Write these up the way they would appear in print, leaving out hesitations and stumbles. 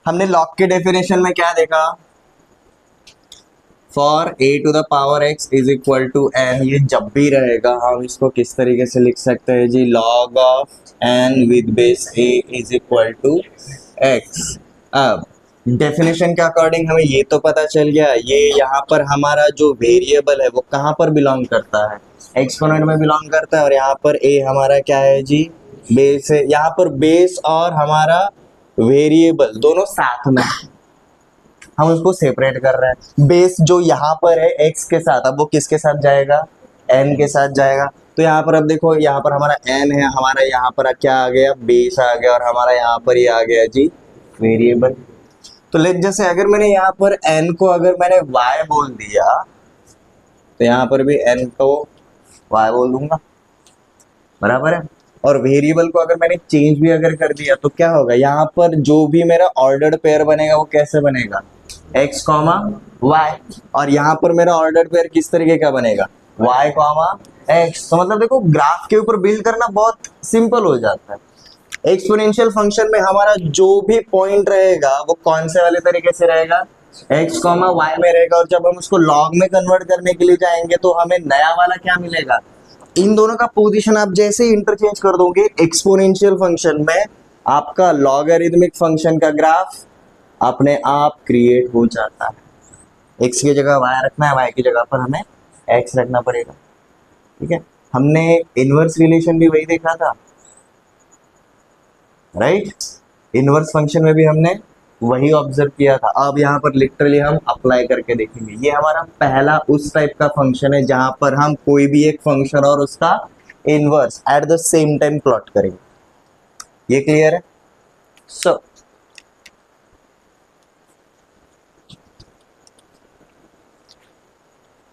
हमने लॉग के डेफिनेशन में क्या देखा, for a to the power x is equal to n, ये जब भी रहेगा हम इसको किस तरीके से लिख सकते हैं जी, log of n with base a is equal to x। अब डेफिनेशन के अकॉर्डिंग हमें ये तो पता चल गया, ये यहाँ पर हमारा जो वेरिएबल है वो कहाँ पर बिलोंग करता है, एक्सपोनेंट में बिलोंग करता है, और यहाँ पर a हमारा क्या है जी, बेस है। यहाँ पर बेस और हमारा वेरिएबल दोनों साथ में, हम उसको सेपरेट कर रहे हैं। बेस जो यहाँ पर है x के साथ, अब वो किसके साथ जाएगा, n के साथ जाएगा। तो यहाँ पर अब देखो, यहाँ पर हमारा n है, हमारा यहाँ पर क्या आ गया, बेस आ गया, और हमारा यहाँ पर ये आ गया जी वेरिएबल। तो लेट जैसे अगर मैंने यहाँ पर n को अगर मैंने y बोल दिया, तो यहाँ पर भी n को y बोल दूंगा, बराबर है। और वेरिएबल को अगर मैंने चेंज भी अगर कर दिया तो क्या होगा, यहाँ पर जो भी मेरा ऑर्डर्ड पेयर बनेगा वो कैसे बनेगा, x कॉमा वाई, और यहाँ पर मेरा ऑर्डर्ड पेयर किस तरीके का बनेगा, y कॉमा x। तो मतलब देखो, ग्राफ के ऊपर बिल्ड करना बहुत सिंपल हो जाता है। एक्सपोनेंशियल फंक्शन में हमारा जो भी पॉइंट रहेगा वो कौन से वाले तरीके से रहेगा, x कॉमा वाई में रहेगा, और जब हम उसको लॉग में कन्वर्ट करने के लिए जाएंगे तो हमें नया वाला क्या मिलेगा, इन दोनों का पोजीशन आप जैसे ही इंटरचेंज कर दोगे एक्सपोनेंशियल फंक्शन में, आपका लॉगरिथमिक फंक्शन का ग्राफ अपने आप क्रिएट हो जाता है। x की जगह y रखना है, y की जगह पर हमें x रखना पड़ेगा, ठीक है। हमने इनवर्स रिलेशन भी वही देखा था, राइट। इनवर्स फंक्शन में भी हमने वही ऑब्जर्व किया था। अब यहाँ पर लिटरली हम अप्लाई करके देखेंगे। ये हमारा पहला उस टाइप का फंक्शन है जहां पर हम कोई भी एक फंक्शन और उसका inverse at the same time plot करेंगे। ये क्लियर है? सो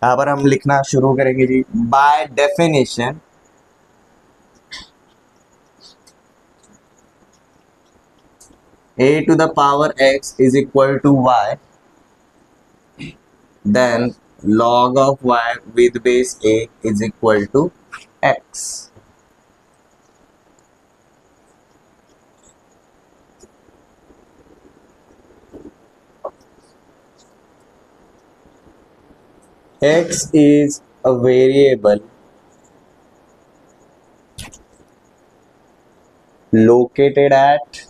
यहाँ पर हम लिखना शुरू करेंगे जी, by definition a to the power x is equal to y, then log of y with base a is equal to x। x is a variable located at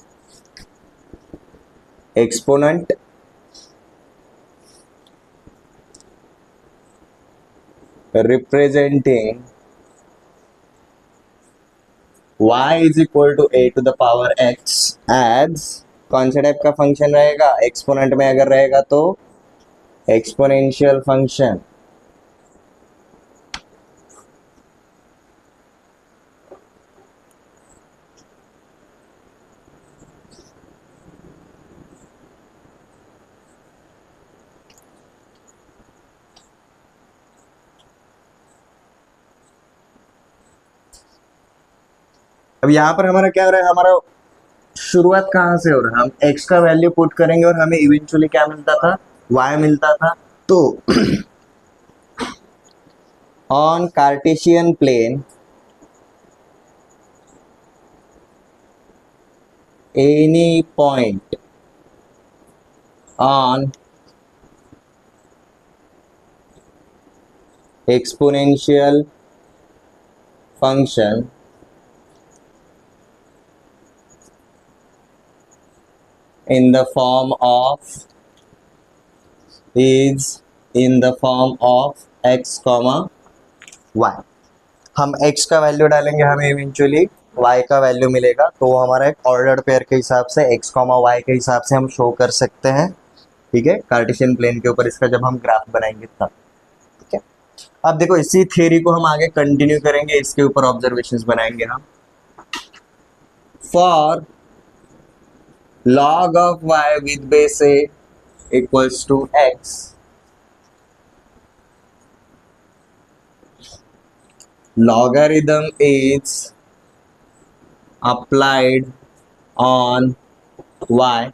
exponent representing y is equal to a to the power x as, कौन से type का function रहेगा, exponent में अगर रहेगा तो exponential function. अब यहाँ पर हमारा क्या हो रहा है, हमारा शुरुआत कहाँ से हो रहा है, हम x का वैल्यू पुट करेंगे और हमें इवेंचुअली क्या मिलता था, y मिलता था। तो on cartesian plane any point on exponential function in the form of is in the form of x comma y। हम x का वैल्यू डालेंगे, हमें इवेंचुअली y का वैल्यू मिलेगा, तो वो हमारा एक ऑर्डर्ड पेयर के हिसाब से x कॉमा y के हिसाब से हम शो कर सकते हैं, ठीक है, कार्टेशियन प्लेन के ऊपर इसका जब हम ग्राफ बनाएंगे तब, ठीक है। अब देखो, इसी थ्योरी को हम आगे कंटिन्यू करेंगे, इसके ऊपर ऑब्जर्वेशंस बनाएंगे हम। For log of y with base a equals to x, logarithm is applied on y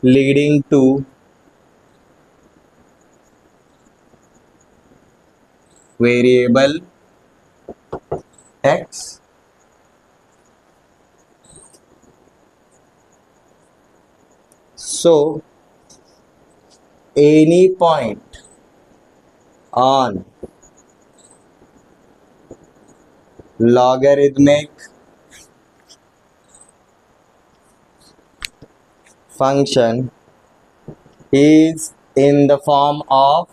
leading to variable x So any point on logarithmic function is in the form of,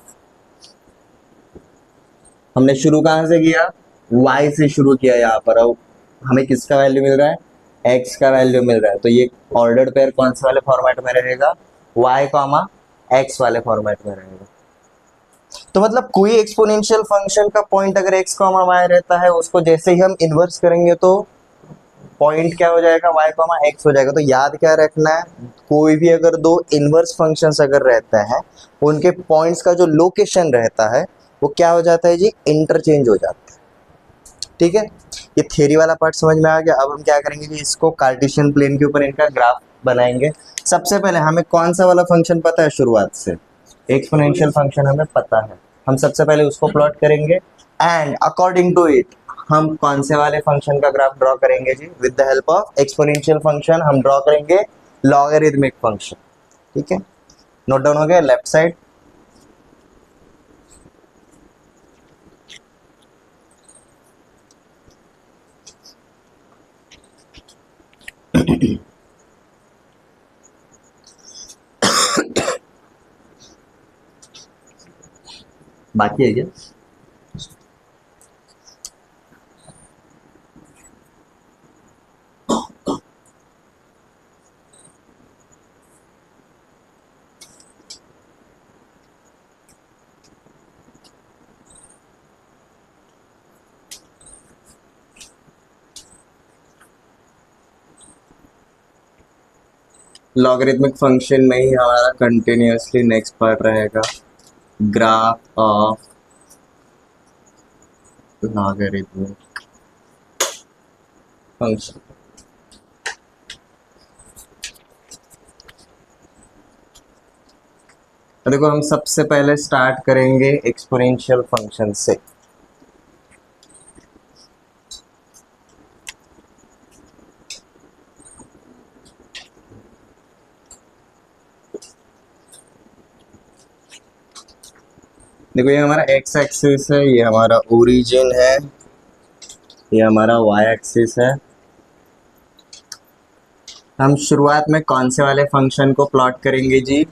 हमने शुरू कहाँ से किया, y से शुरू किया यहाँ पर। अब हमें किसका वैल्यू मिल रहा है, x का वैल्यू मिल रहा है, तो ये ऑर्डर्ड पेयर कौन से वाले फॉर्मेट में रहेगा, y कॉमा x वाले फॉर्मेट में रहेगा। तो मतलब कोई एक्सपोनेंशियल फंक्शन का पॉइंट अगर x कॉमा y रहता है, उसको जैसे ही हम इन्वर्स करेंगे तो पॉइंट क्या हो जाएगा, y कॉमा x हो जाएगा। तो याद क्या रखना है, कोई भी अगर दो इन्वर्स फंक्शंस अगर रहते हैं, उनके पॉइंट्स का जो लोकेशन रहता है वो क्या हो जाता है जी, इंटरचेंज हो जाता है। ठीक है, ये थ्योरी वाला पार्ट समझ में आ गया। अब हम क्या करेंगे कि इसको कार्टेशियन प्लेन के ऊपर इनका ग्राफ बनाएंगे। सबसे पहले हमें कौन सा वाला फंक्शन पता है शुरुआत से, एक्सपोनेंशियल फंक्शन हमें पता है, हम सबसे पहले उसको प्लॉट करेंगे एंड अकॉर्डिंग टू इट हम कौन से वाले फंक्शन का ग्राफ ड्रॉ करेंगे जी, with the help of exponential function हम ड्रॉ करेंगे लॉगरिथमिक फंक्शन। ठीक है, नोट डाउन हो गया, लेफ्ट साइड। बाकी है क्या, लॉगरिथमिक फंक्शन में ही हमारा कंटिन्यूअसली नेक्स्ट पार्ट रहेगा, ग्राफ ऑफ लॉगरिथमिक फंक्शन। देखो हम सबसे पहले स्टार्ट करेंगे एक्सपोनेंशियल फंक्शन से। देखो ये हमारा एक्स एक्सिस है, ये हमारा ओरिजिन है, ये हमारा वाई एक्सिस है। हम शुरुआत में कौन से वाले फंक्शन को प्लॉट करेंगे जी,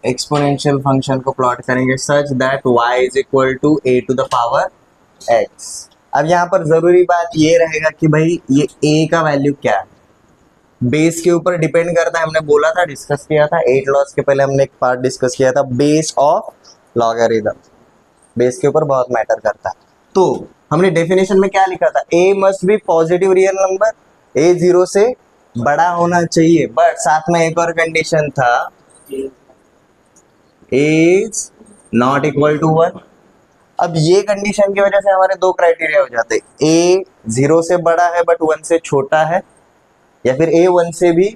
एक्सपोनेंशियल फंक्शन को प्लॉट करेंगे such that y is equal to a to the power x। अब यहाँ पर जरूरी बात ये रहेगा कि भाई ये a का वैल्यू क्या है, बेस के ऊपर डिपेंड करता है। हमने बोला था, डिस्कस किया था 8 लॉस के पहले, हमने एक पार्ट डिस्कस किया था, बेस ऑफ लॉगरिथम, बेस के ऊपर बहुत मैटर करता है। तो हमने डेफिनेशन में क्या लिखा था, a must be positive real number, a 0 से बड़ा होना चाहिए, बट साथ में एक और कंडीशन था, इज नॉट इक्वल टू 1। अब ये कंडीशन की वजह से हमारे दो क्राइटेरिया हो जाते हैं, a 0 से बड़ा है बट 1 से छोटा है, या फिर a 1 से भी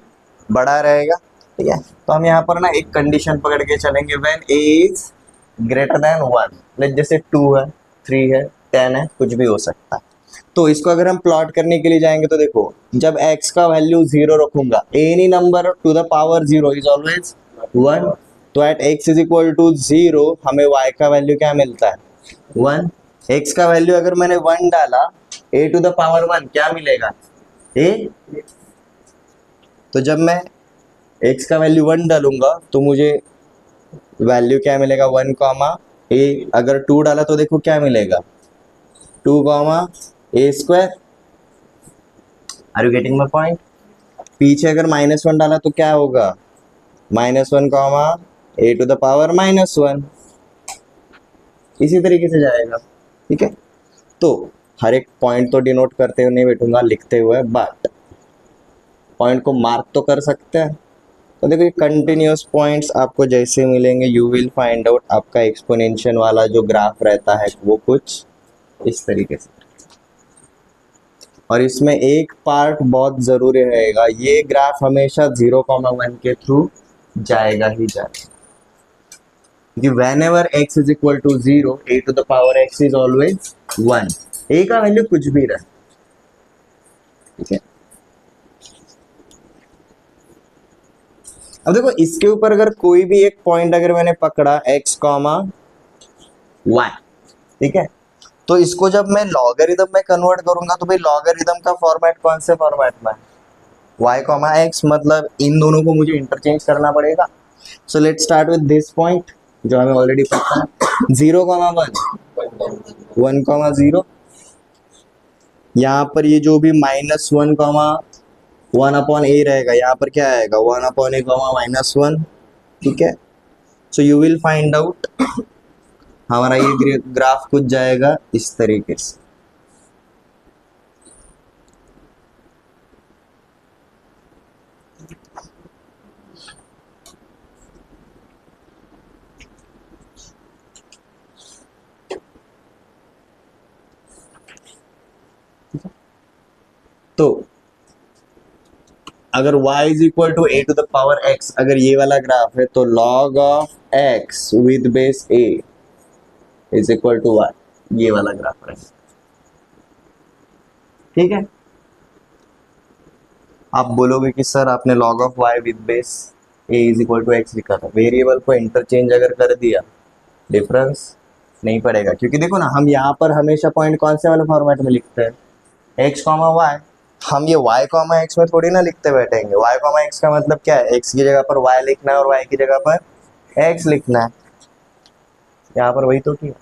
बड़ा रहेगा। ठीक है, तो हम यहाँ पर ना एक कंडीशन पकड़ के चलेंगे, when a is greater than 1, like जैसे 2 है, 3 है, 10 है, कुछ भी हो सकता है। तो इसको अगर हम प्लॉट करने के लिए जाएंगे तो देखो, जब x का वैल्यू 0 रखूंगा, any number to the power 0 is always 1, तो at x is equal to 0 हमें y का वैल्यू क्या मिलता है, 1। x का वैल्यू अगर मैंने 1 डाला, a टू द पावर 1 क्या मिलेगा, a। तो जब मैं x का वैल्यू 1 डालूंगा तो मुझे वैल्यू क्या मिलेगा, 1 कॉमा a। अगर 2 डाला तो देखो क्या मिलेगा, 2 comma a square. Are you getting my point. पीछे अगर -1 डाला तो क्या होगा, -1 comma a to the power -1, इसी तरीके से जाएगा। ठीक है, तो हर एक पॉइंट तो डिनोट करते हुए नहीं बैठूंगा, लिखते हुए, बट पॉइंट को मार्क तो कर सकते हैं। तो देखो ये कंटिन्यूअस पॉइंट्स आपको जैसे मिलेंगे, यू विल फाइंड आउट आपका एक्सपोनेंशियल वाला जो ग्राफ रहता है वो कुछ इस तरीके से। और इसमें एक पार्ट बहुत ज़रूरी रहेगा, ये ग्राफ हमेशा 0,1 के थ्रू जाएगा ही जाएगा, क्योंकि whenever x is equal to 0, a to the power x is always 1, a का वैल्यू कुछ भी रहे। ठीक है, अब देखो इसके ऊपर अगर कोई भी एक पॉइंट अगर मैंने पकड़ा x कॉमा y, ठीक है, तो इसको जब मैं लॉगरिदम में कन्वर्ट करूंगा तो भाई लॉगरिदम का फॉर्मेट कौन से फॉर्मेट में है, y कॉमा x, मतलब इन दोनों को मुझे इंटरचेंज करना पड़ेगा। So let start with this point जो हमें ऑलरेडी पता है, 0,1 1,0, यहाँ पर ये जो भी -1,1 रहेगा, यहाँ पर क्या आएगा 1/a, ठीक है। So you will find out हमारा ये ग्राफ कुछ जाएगा इस तरीके से। तो अगर y is equal to a to the power x, अगर ये वाला ग्राफ है तो log of x with base a is equal to y, ये वाला ग्राफ है, ठीक है। आप बोलोगे कि सर आपने log of y with base a is equal to x लिखा था, वेरिएबल को इंटरचेंज अगर कर दिया डिफरेंस नहीं पड़ेगा, क्योंकि देखो ना हम यहाँ पर हमेशा पॉइंट कौन से वाले फॉर्मेट में लिखते हैं, x कॉमा y, हम ये y कॉमा x में थोड़ी ना लिखते बैठेंगे। y कॉमा x का मतलब क्या है, x की जगह पर y लिखना है और y की जगह पर x लिखना है, यहाँ पर वही तो किया।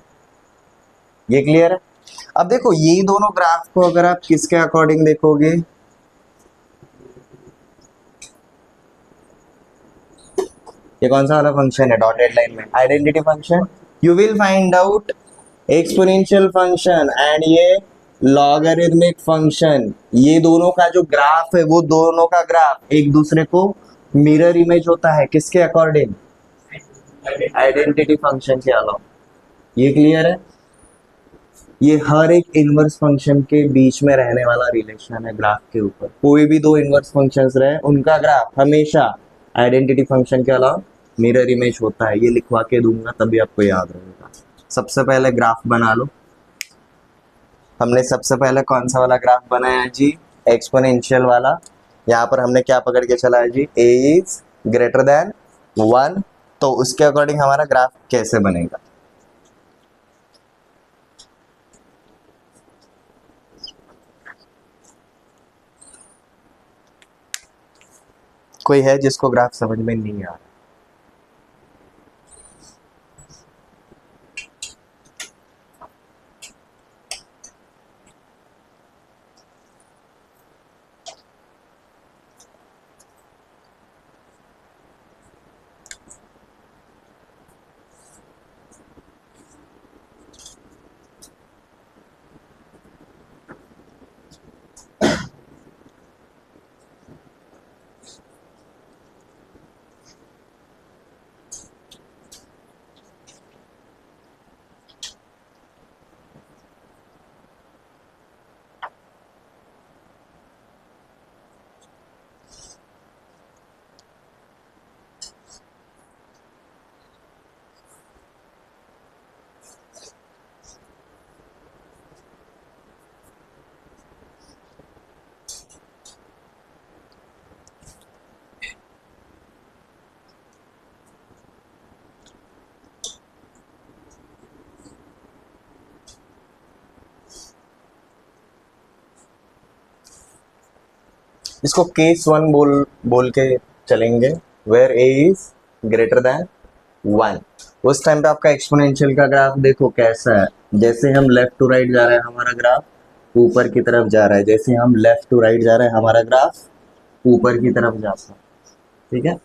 ये क्लियर है। अब देखो ये दोनों ग्राफ को अगर आप किसके अकॉर्डिंग देखोगे, ये कौन सा वाला फंक्शन है डॉटेड लाइन में, identity function, you will find out exponential function and ये लॉगरिथमिक फंक्शन, ये दोनों का जो ग्राफ है वो दोनों का ग्राफ एक दूसरे को मिरर इमेज होता है, किसके अकॉर्डिंग, आइडेंटिटी फंक्शन के अलावा। ये क्लियर है। ये हर एक इनवर्स फंक्शन के बीच में रहने वाला रिलेशन है ग्राफ के ऊपर, कोई भी दो इनवर्स फंक्शंस रहे उनका ग्राफ हमेशा आइडेंटिटी फंक्शन के अलावा मिरर इमेज होता है। ये लिखवा के दूंगा तभी आपको याद रहेगा। सबसे पहले ग्राफ बना लो। हमने सबसे पहले कौन सा वाला ग्राफ बनाया है जी, एक्सपोनेंशियल वाला। यहाँ पर हमने क्या पकड़ के चला है जी, a इज ग्रेटर देन 1, तो उसके अकॉर्डिंग हमारा ग्राफ कैसे बनेगा। कोई है जिसको ग्राफ समझ में नहीं आ रहा? इसको केस 1 बोल के चलेंगे, where a is greater than 1। उस टाइम पे आपका एक्सपोनेंशियल का ग्राफ देखो कैसा है, जैसे हम लेफ्ट टू राइट जा रहे हैं हमारा ग्राफ ऊपर की तरफ जा रहा है, जैसे हम लेफ्ट टू राइट जा रहे हैं हमारा ग्राफ ऊपर की तरफ जाता है, ठीक है।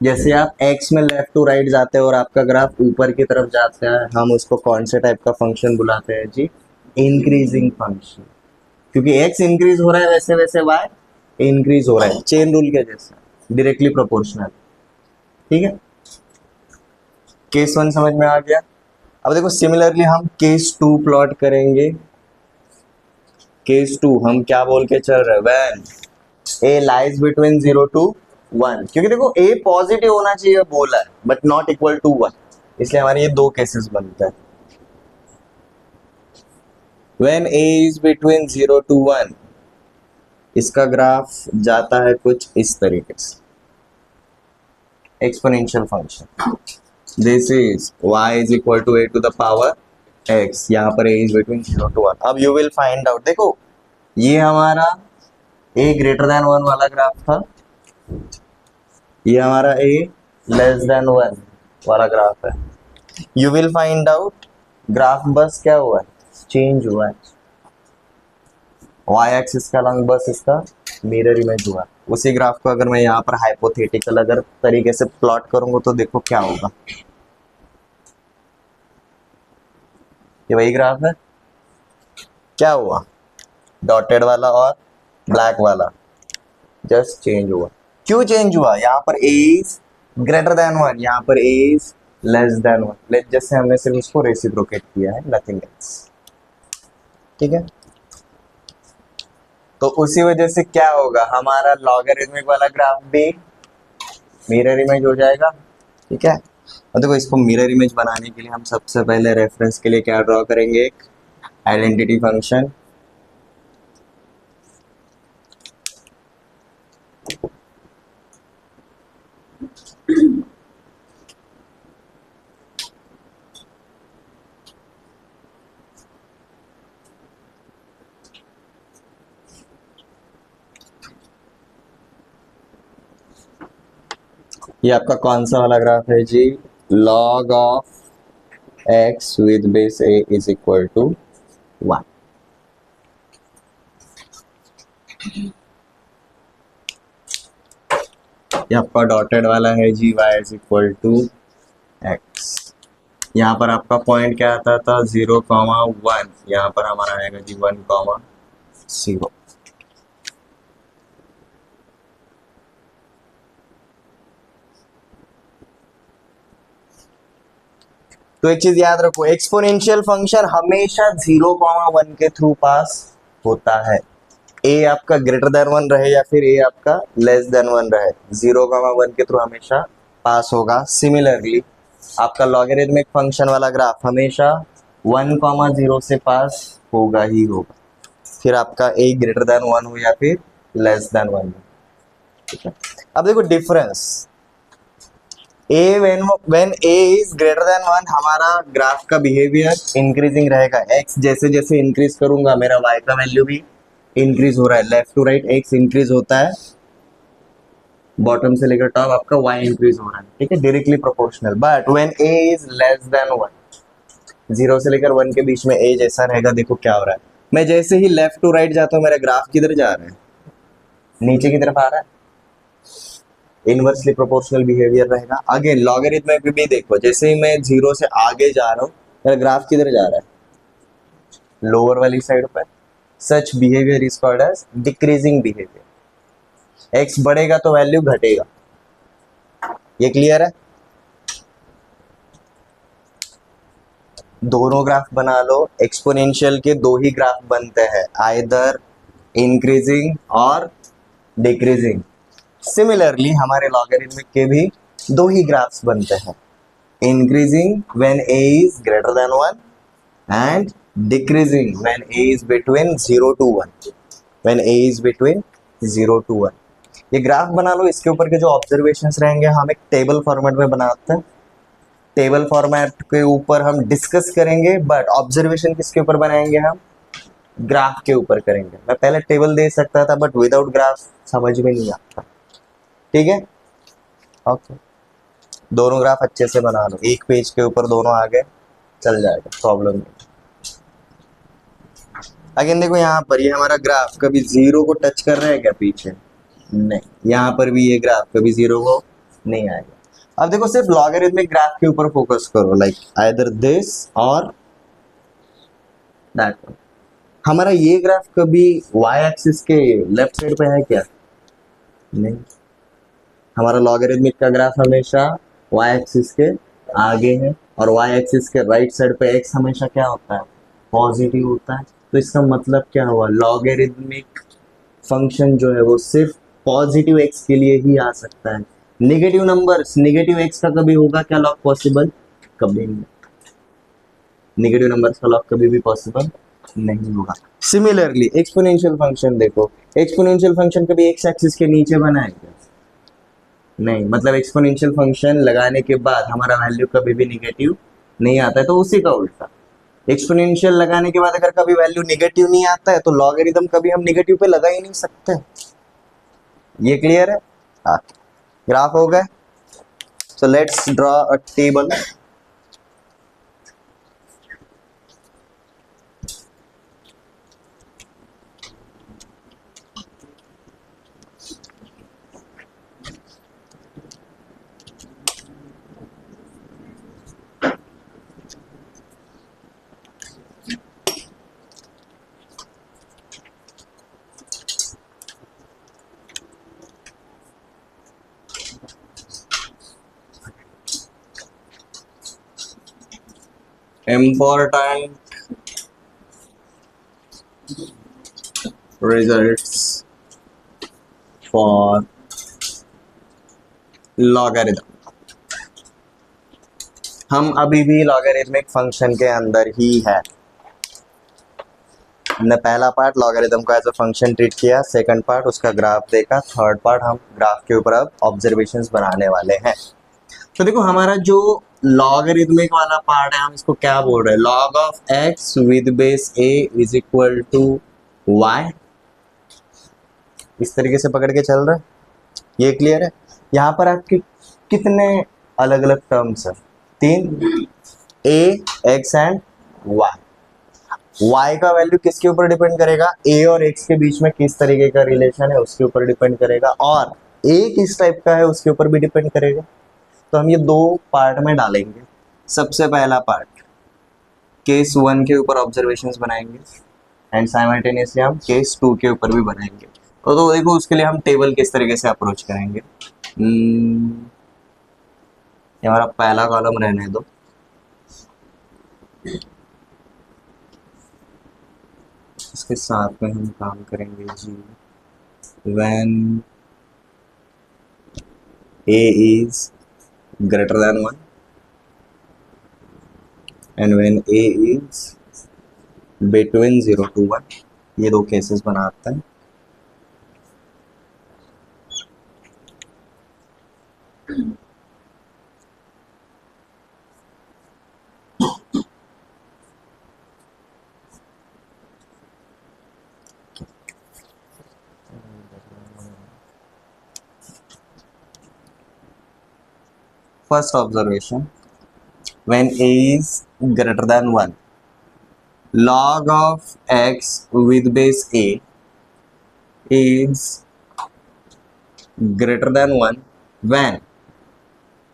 जैसे आप x में लेफ्ट टू राइट जाते हैं और आपका ग्राफ ऊपर की तरफ जाता है, हम उसको कौन से टाइप का फंक्शन बुलाते हैं जी, इंक्रीजिंग फंक्शन, क्योंकि x इंक्रीज हो रहा है वैसे वैसे y इंक्रीज हो रहा है, चेन रूल के जैसा, डायरेक्टली प्रोपोर्शनल, ठीक है। केस 1 समझ में आ गया। अब देखो सिमिलरली हम केस 2 प्लॉट करेंगे। केस 2 हम क्या बोल के चल रहे हैं, when a lies between 0 to 1, क्योंकि देखो a पॉजिटिव होना चाहिए बोला है बट नॉट इक्वल टू 1, इसलिए हमारे ये दो केसेस बनते हैं। When a is between 0 to 1, इसका ग्राफ जाता है कुछ इस तरीके से। Exponential function, this is y is equal to a to the power x, यहाँ पर a इज बिटवीन 0 to 1। अब यू विल फाइंड आउट, देखो ये हमारा a ग्रेटर देन 1 वाला ग्राफ था, ये हमारा a लेस देन 1 वाला ग्राफ है। You will find out graph बस क्या हुआ है, चेंज हुआ है, y एक्सिस का लॉन्ग बस इसका मिरर इमेज हुआ। उसी ग्राफ को अगर मैं यहाँ पर हाइपोथेटिकल अगर तरीके से प्लॉट करूंगा तो देखो क्या होगा, ये वही ग्राफ है, क्या हुआ, डॉटेड वाला और ब्लैक वाला जस्ट चेंज हुआ। क्यों चेंज हुआ, यहाँ पर a इज ग्रेटर देन 1, यहाँ पर a is less than 1, let जैसे हमने सिर्फ उसको रेसिप्रोकेट किया है, नथिंग एल्स, ठीक है। तो उसी वजह से क्या होगा, हमारा लॉगरिथमिक वाला ग्राफ भी मिरर इमेज हो जाएगा, ठीक है। और देखो इसको मिरर इमेज बनाने के लिए हम सबसे पहले रेफरेंस के लिए क्या ड्रॉ करेंगे, एक आइडेंटिटी फंक्शन, ये आपका कौन सा वाला ग्राफ है जी, log of x with base a is equal to 1। ये आपका डॉटेड वाला है जी, y is equal to x। यहाँ पर आपका पॉइंट क्या आता था, 0,1, यहाँ पर हमारा आएगा जी 1,0। तो एक चीज याद रखो, एक्सपोनेंशियल फंक्शन हमेशा 0,1 के थ्रू पास होता है, a आपका ग्रेटर देन 1 रहे या फिर a आपका लेस देन 1 रहे, 0,1 के थ्रू हमेशा पास होगा। सिमिलरली आपका लॉगरिथमिक फंक्शन वाला ग्राफ हमेशा 1,0 से पास होगा ही होगा, फिर आपका a ग्रेटर देन 1 हो या फिर लेस देन 1 हो, ठीक है। अब देखो difference, a when a is greater than 1 हमारा ग्राफ का बिहेवियर इंक्रीजिंग रहेगा, x जैसे जैसे इंक्रीज करूंगा मेरा y का वैल्यू भी इंक्रीज हो रहा है, left to right x increase होता है, बॉटम से लेकर टॉप आपका y इंक्रीज हो रहा है, ठीक है, directly proportional. But when a is less than 1, 0 से लेकर 1 के बीच में a जैसा रहेगा, देखो क्या हो रहा है, मैं जैसे ही लेफ्ट टू राइट जाता हूँ मेरा ग्राफ किधर जा रहा है, नीचे की तरफ आ रहा है, इनवर्सली प्रोपोर्शनल बिहेवियर रहेगा। अगेन लॉगरिथम में भी देखो, जैसे ही मैं 0 से आगे जा रहा हूँ मेरा ग्राफ किधर जा रहा है, लोअर वाली साइड पर। Such behaviour is called as decreasing behaviour, x बढ़ेगा तो वैल्यू घटेगा, ये क्लियर है। दोनों ग्राफ बना लो, एक्सपोनेंशियल के दो ही ग्राफ बनते हैं, आइदर इंक्रीजिंग और डिक्रीजिंग। सिमिलरली हमारे लॉगरिथमिक के भी दो ही ग्राफ्स बनते हैं, increasing when a is greater than 1 and decreasing when a is between 0 to 1, when a is between 0 to 1। ये ग्राफ बना लो, इसके ऊपर के जो ऑब्जर्वेशंस रहेंगे हम एक टेबल फॉर्मेट में बनाते हैं, टेबल फॉर्मेट के ऊपर हम डिस्कस करेंगे, बट ऑब्जर्वेशन किसके ऊपर बनाएंगे, हम ग्राफ के ऊपर करेंगे। मैं पहले टेबल दे सकता था बट विदाउट ग्राफ समझ में नहीं आता, ठीक है, ओके। दोनों ग्राफ अच्छे से बना लो, एक पेज के ऊपर दोनों आगे चल जाएगा, प्रॉब्लम नहीं। अगेन देखो यहाँ पर ये हमारा ग्राफ कभी 0 को टच कर रहा है क्या पीछे, नहीं, यहाँ पर भी ये ग्राफ कभी 0 को नहीं आएगा। अब देखो सिर्फ लॉगरिथमिक ग्राफ के ऊपर फोकस करो, लाइक आइदर दिस और दैट वन। हमारा ये ग्राफ कभी y एक्सिस के लेफ्ट साइड पे है क्या, नहीं, हमारा लॉगरिथमिक का ग्राफ हमेशा y एक्सिस के आगे है, और y एक्सिस के राइट साइड पे x हमेशा क्या होता है, पॉजिटिव होता है। तो इसका मतलब क्या हुआ, लॉगरिथमिक फंक्शन जो है वो सिर्फ पॉजिटिव x के लिए ही आ सकता है, नेगेटिव नंबर्स, नेगेटिव x का कभी होगा क्या लॉग पॉसिबल, कभी नहीं, नेगेटिव नंबर्स का लॉग कभी भी पॉसिबल नहीं होगा। सिमिलरली एक्सपोनेंशियल फंक्शन देखो, एक्सपोनेंशियल फंक्शन कभी x एक्सिस के नीचे बना है क्या, नहीं, मतलब एक्सपोनेंशियल फंक्शन लगाने के बाद हमारा वैल्यू कभी भी निगेटिव नहीं आता है, तो उसी का उल्टा एक्सपोनेंशियल लगाने के बाद अगर कभी वैल्यू निगेटिव नहीं आता है तो लॉगरिदम कभी हम निगेटिव पे लगा ही नहीं सकते। ये क्लियर है? हाँ, ग्राफ हो गए। So let's draw a table. Important results for logarithm। हम अभी भी लॉगरिथमिक फंक्शन के अंदर ही है। हमने पहला पार्ट लॉगरिथम को एज अ फंक्शन ट्रीट किया, सेकंड पार्ट उसका ग्राफ देखा, थर्ड पार्ट हम ग्राफ के ऊपर अब ऑब्जर्वेशंस बनाने वाले हैं। तो देखो हमारा जो लॉगरिथमिक वाला पार्ट है हम इसको क्या बोल रहे हैं, log of x with base a is equal to y. इस तरीके से पकड़ के चल रहा है, ये क्लियर है? यहाँ पर आपके कितने अलग अलग टर्म्स है? तीन, ए, एक्स एंड वाई। वाई का वैल्यू किसके ऊपर डिपेंड करेगा? ए और एक्स के बीच में किस तरीके का रिलेशन है उसके ऊपर डिपेंड करेगा, और ए किस टाइप का है उसके ऊपर भी डिपेंड करेगा। तो हम ये दो पार्ट में डालेंगे। सबसे पहला पार्ट केस 1 के ऊपर ऑब्जर्वेशंस बनाएंगे एंड साइमल्टेनियसली हम केस 2 के ऊपर भी बनाएंगे। तो देखो उसके लिए हम टेबल किस तरीके से अप्रोच करेंगे। ये हमारा पहला कॉलम रहने दो। इसके साथ में हम काम करेंगे जी, when a is greater than 1 and when a is between 0 to 1। ये दो केसेस बनाते हैं। First observation, when a is greater than 1, log of x with base a is greater than 1 when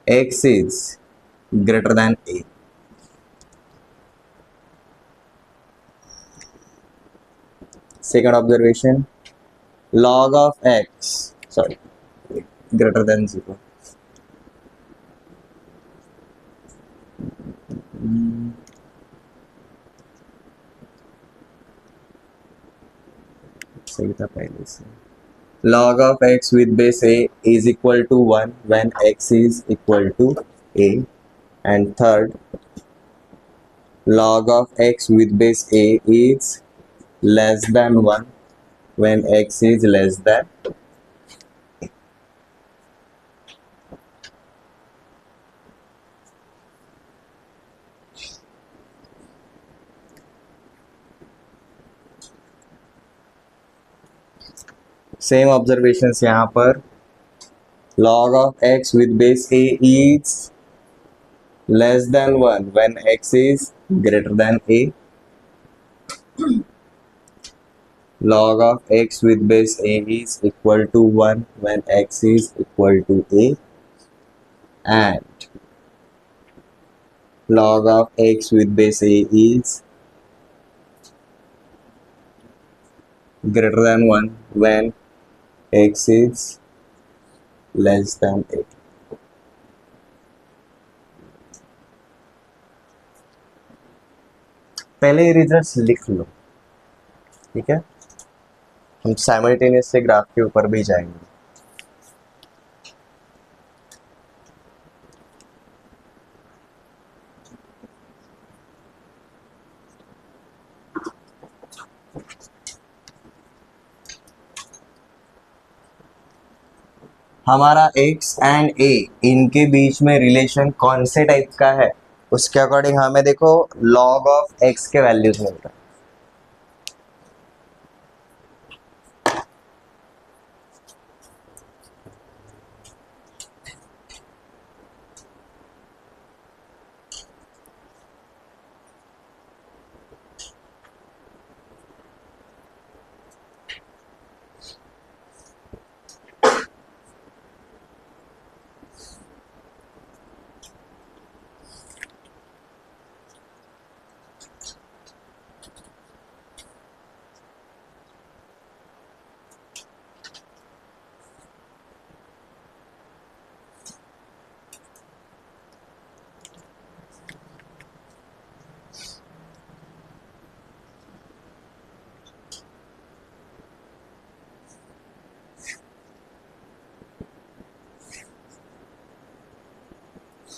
x is greater than a। Second observation, log of x, sorry, greater than 0, सही था पहले से। log of x with base a is equal to 1 when x is equal to a, and third, log of x with base a is less than 1 when x is less than। Same observations यहाँ पर, log of x with base a is less than 1 when x is greater than a, log of x with base a is equal to 1 when x is equal to a, and log of x with base a is greater than 1 when x is less than a। पहले ये results लिख लो, ठीक है? हम simultaneous से graph के ऊपर भी जाएंगे। हमारा x एंड a इनके बीच में रिलेशन कौन से टाइप का है, उसके अकॉर्डिंग हमें देखो log ऑफ x के वैल्यूज मिल रहा है।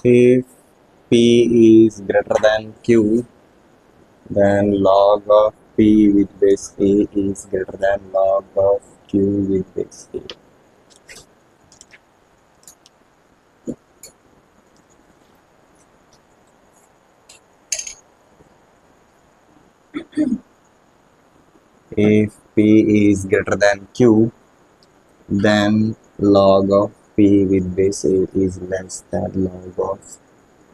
If p is greater than q, then log of p with base a is greater than log of q with base a. If p is greater than q, then log of p with base a is less than log of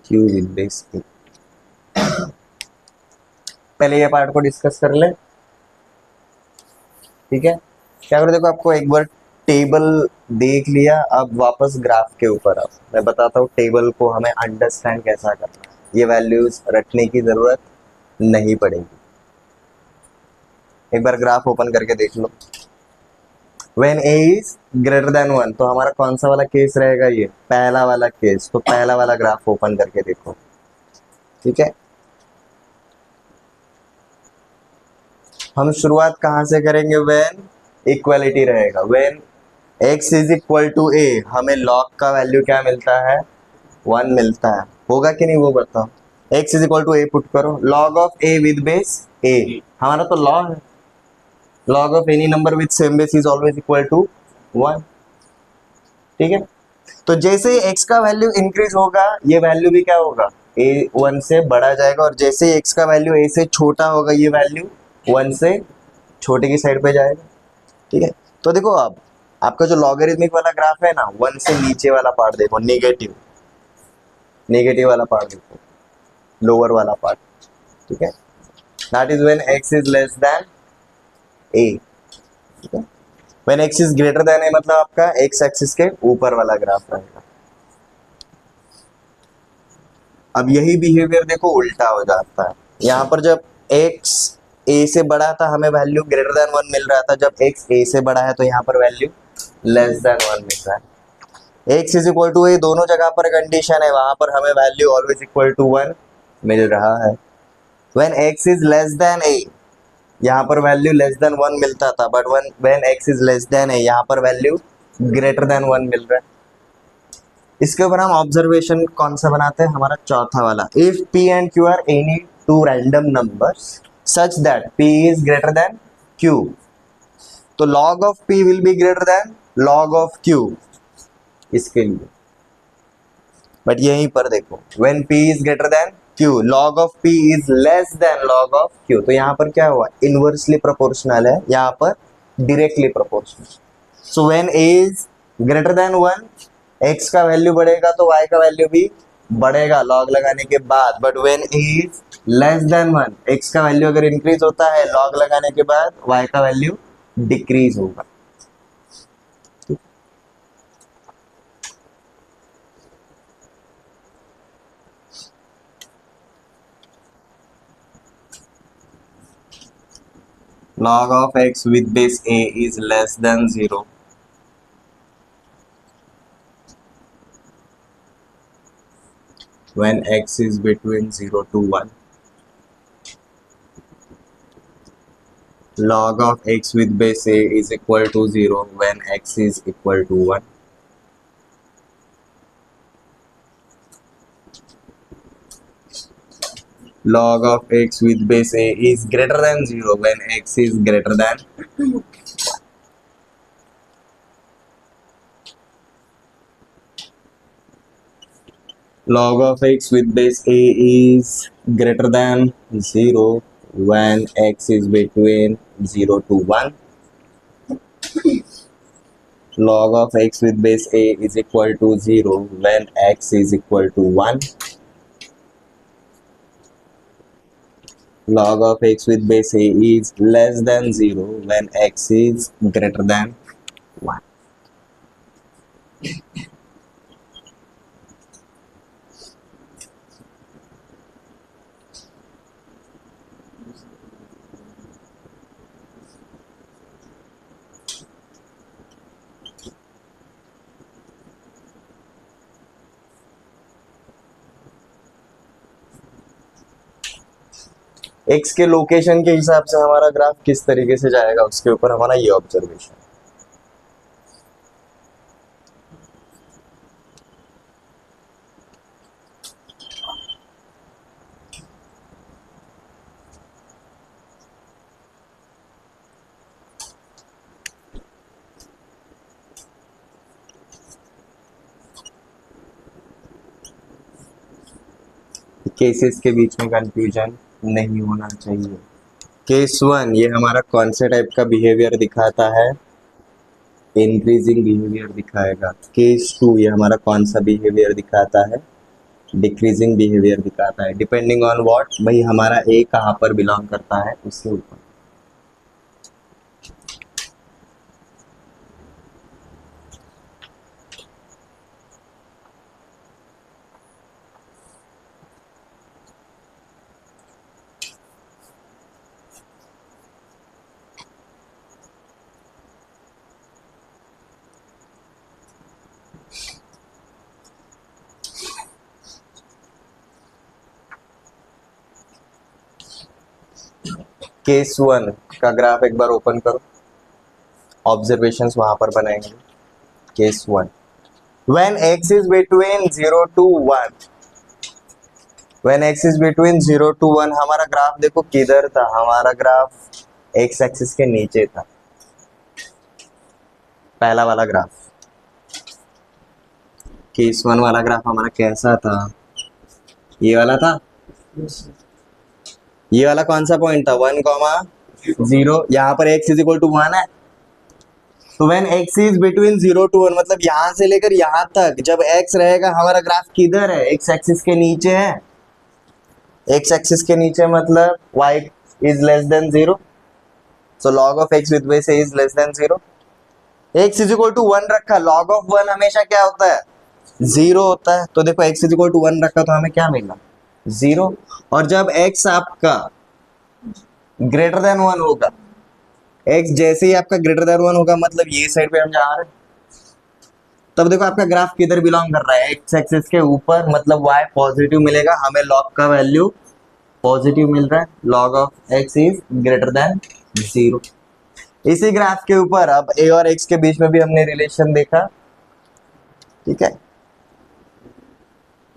q with base a. पहले ये part को discuss कर ले, ठीक है। क्या करो, देखो आपको एक बार टेबल देख लिया, अब वापस ग्राफ के ऊपर आओ। मैं बताता हूँ टेबल को हमें अंडरस्टैंड कैसा करना है। ये वैल्यूज रटने की जरूरत नहीं पड़ेगी। एक बार ग्राफ ओपन करके देख लो। When a is greater than 1, तो हमारा कौन सा वाला केस रहेगा, ये पहला वाला केस। तो पहला वाला ग्राफ ओपन करके देखो, ठीक है। हम शुरुआत कहाँ से करेंगे, व्हेन इक्वलिटी रहेगा। When x is equal to a, हमें log का वैल्यू क्या मिलता है, 1 मिलता है। होगा कि नहीं वो बताओ। x is equal to a put करो, log of a with base a, हमारा तो log है। log of any number with same base is always equal to 1, ठीक है। तो जैसे ही x का वैल्यू इंक्रीज होगा, ये वैल्यू भी क्या होगा, a 1 से बढ़ा जाएगा। और जैसे ही x का वैल्यू a से छोटा होगा, ये वैल्यू 1 से छोटे की साइड पे जाएगा, ठीक है। तो देखो अब आपका जो लॉगरिथमिक वाला ग्राफ है ना, 1 से नीचे वाला पार्ट देखो, नेगेटिव, नेगेटिव वाला पार्ट देखो, लोअर वाला पार्ट, ठीक है। That is when x is less than a, ठीक है। When x is greater then a मतलब आपका x एक्सिस के ऊपर वाला ग्राफ रहेगा। अब यही बिहेवियर देखो उल्टा हो जाता है। यहाँ पर जब x a से बड़ा था, हमें वैल्यू ग्रेटर देन 1 मिल रहा था। जब x a से बड़ा है, तो यहाँ पर वैल्यू लेस देन 1 मिल रहा है। x is equal to a, दोनों जगह पर कंडीशन है, वहां पर हमें वैल्यू ऑलवेज इक्वल टू 1 मिल रहा है। When x is less than a, यहाँ पर वैल्यू लेस देन 1 मिलता था, but when x is less than a, यहाँ पर वैल्यू ग्रेटर देन 1 मिल रहा है। इसके ऊपर हम ऑब्जर्वेशन कौन सा बनाते हैं, हमारा चौथा वाला। If p and q are any two random numbers such that p is greater than q, तो log of p will be greater than log of q इसके लिए। बट यहीं पर देखो, when p is greater than q, log of p is less than log of q, तो यहाँ पर क्या हुआ, इनवर्सली प्रोपोर्शनल है, यहाँ पर directly proportional. So when a is greater than 1, x का वैल्यू बढ़ेगा तो y का वैल्यू भी बढ़ेगा log लगाने के बाद। But when a is less than 1, x का वैल्यू अगर इंक्रीज होता है log लगाने के बाद, y का वैल्यू डिक्रीज होगा। log of x with base a is less than 0 when x is between 0 to 1. Log of x with base a is equal to 0 when x is equal to 1. Log of x with base a is greater than 0 when x is greater than log of x with base a is greater than 0 when x is between 0 to 1. Log of x with base a is equal to 0 when x is equal to 1. Log of x with base a is less than 0 when x is greater than 1. x के location के हिसाब से हमारा graph किस तरीके से जाएगा उसके ऊपर हमारा ये ऑब्जर्वेशन। केसेस के बीच में कंफ्यूजन नहीं होना चाहिए। केस 1 ये हमारा कौन से टाइप का बिहेवियर दिखाता है, इंक्रीजिंग बिहेवियर दिखाएगा। केस 2 ये हमारा कौन सा बिहेवियर दिखाता है, डिक्रीजिंग बिहेवियर दिखाता है। डिपेंडिंग ऑन व्हाट, भाई हमारा ए कहाँ पर बिलोंग करता है उसके ऊपर। केस 1 का ग्राफ एक बार ओपन करो, ऑब्जर्वेशंस वहां पर बनाएंगे। Case 1 when x is between 0 to 1, when x is between 0 to 1 हमारा ग्राफ देखो किधर था, हमारा ग्राफ x एक्सिस के नीचे था। पहला वाला ग्राफ, केस 1 वाला ग्राफ हमारा कैसा था, ये वाला था। ये वाला कौन सा पॉइंट था, 1,0। यहाँ पर x इज इक्वल टू 1 है, तो when x is between 0 to 1 मतलब यहाँ से लेकर यहाँ तक जब x रहेगा हमारा ग्राफ किधर है, x एक्सिस के नीचे है। x एक्सिस के नीचे मतलब y is less than 0, so log of x with base a is less than 0। x is equal to 1 रखा, log ऑफ 1 हमेशा क्या होता है, 0 होता है। तो देखो x इज इक्वल टू 1 रखा तो हमें क्या मिला, 0। और जब x आपका ग्रेटर देन 1 होगा, x जैसे ही आपका ग्रेटर देन 1 होगा मतलब ये साइड पे हम जा रहे हैं, तब देखो आपका ग्राफ किधर बिलोंग कर रहा है, x एक्सिस के ऊपर, मतलब y पॉजिटिव मिलेगा हमें, log का वैल्यू पॉजिटिव मिल रहा है, log of x is greater then 0। इसी ग्राफ के ऊपर अब a और x के बीच में भी हमने रिलेशन देखा, ठीक है।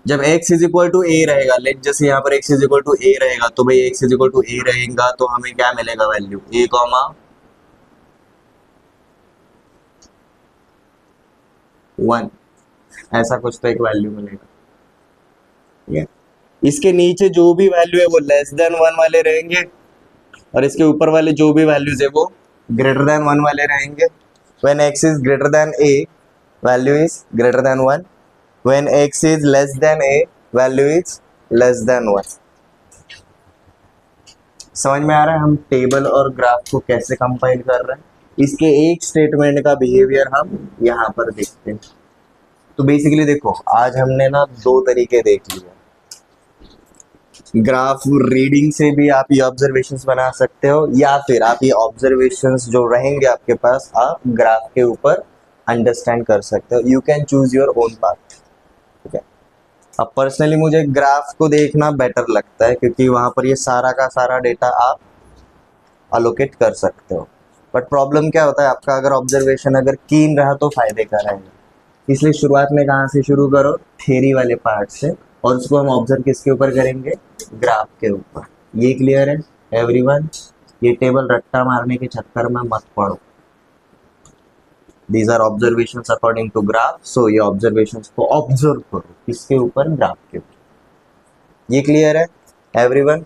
जब x इज इक्वल टू ए रहेगा, लेट जैसे यहाँ पर x इज इक्वल टू ए रहेगा, तो भाई x इज इक्वल टू ए रहेगा तो हमें क्या मिलेगा वैल्यू, a कॉमा 1, ऐसा कुछ तो एक वैल्यू मिलेगा, ठीक है। इसके नीचे जो भी वैल्यू है वो लेस देन 1 वाले रहेंगे और इसके ऊपर वाले जो भी वैल्यूज है वो ग्रेटर देन 1 वाले रहेंगे। When x is greater then a, value is greater than 1। When x is less than a, value is less than 1। समझ में आ रहा है हम टेबल और ग्राफ को कैसे कंपाइल कर रहे हैं। इसके एक स्टेटमेंट का बिहेवियर हम यहाँ पर देखते हैं। तो बेसिकली देखो आज हमने ना दो तरीके देख लिए, ग्राफ रीडिंग से भी आप ये ऑब्जर्वेशंस बना सकते हो या फिर आप ये ऑब्जर्वेशंस जो रहेंगे आपके पास आप ग्राफ के ऊपर अंडरस्टैंड कर सकते हो। You can choose your own path, ठीक है। अब पर्सनली मुझे ग्राफ को देखना बेटर लगता है क्योंकि वहाँ पर ये सारा का सारा डेटा आप अलोकेट कर सकते हो। बट प्रॉब्लम क्या होता है, आपका अगर ऑब्जर्वेशन अगर कीन रहा तो फायदे का रहेगा। इसलिए शुरुआत में कहाँ से शुरू करो, थ्योरी वाले पार्ट से, और उसको हम ऑब्जर्व किसके ऊपर करेंगे, ग्राफ के ऊपर। ये क्लियर है एवरीवन? ये टेबल रट्टा मारने के चक्कर में मत पड़ो। These are observations according to graph, so ये ऑब्जर्वेशंस को ऑब्जर्व करो किसके ऊपर, ग्राफ के ऊपर। ये क्लियर है एवरीवन?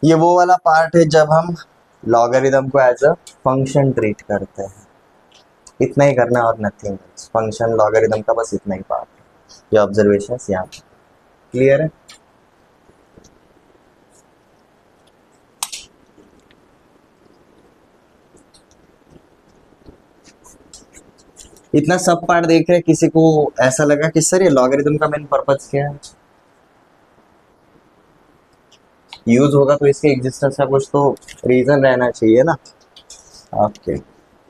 ये वो वाला पार्ट है जब हम लॉगरिदम को एज अ फंक्शन ट्रीट करते हैं। इतना ही करना और नथिंग एल्स। फंक्शन लॉगरिदम का बस इतना ही पार्ट है। ये ऑब्जर्वेशंस यहाँ पे क्लियर है? इतना सब पार्ट देख रहे, किसी को ऐसा लगा कि सर ये लॉगरिदम का मेन पर्पस क्या है? यूज होगा तो इसके एग्जिस्टेंस का कुछ तो रीजन रहना चाहिए ना। ओके,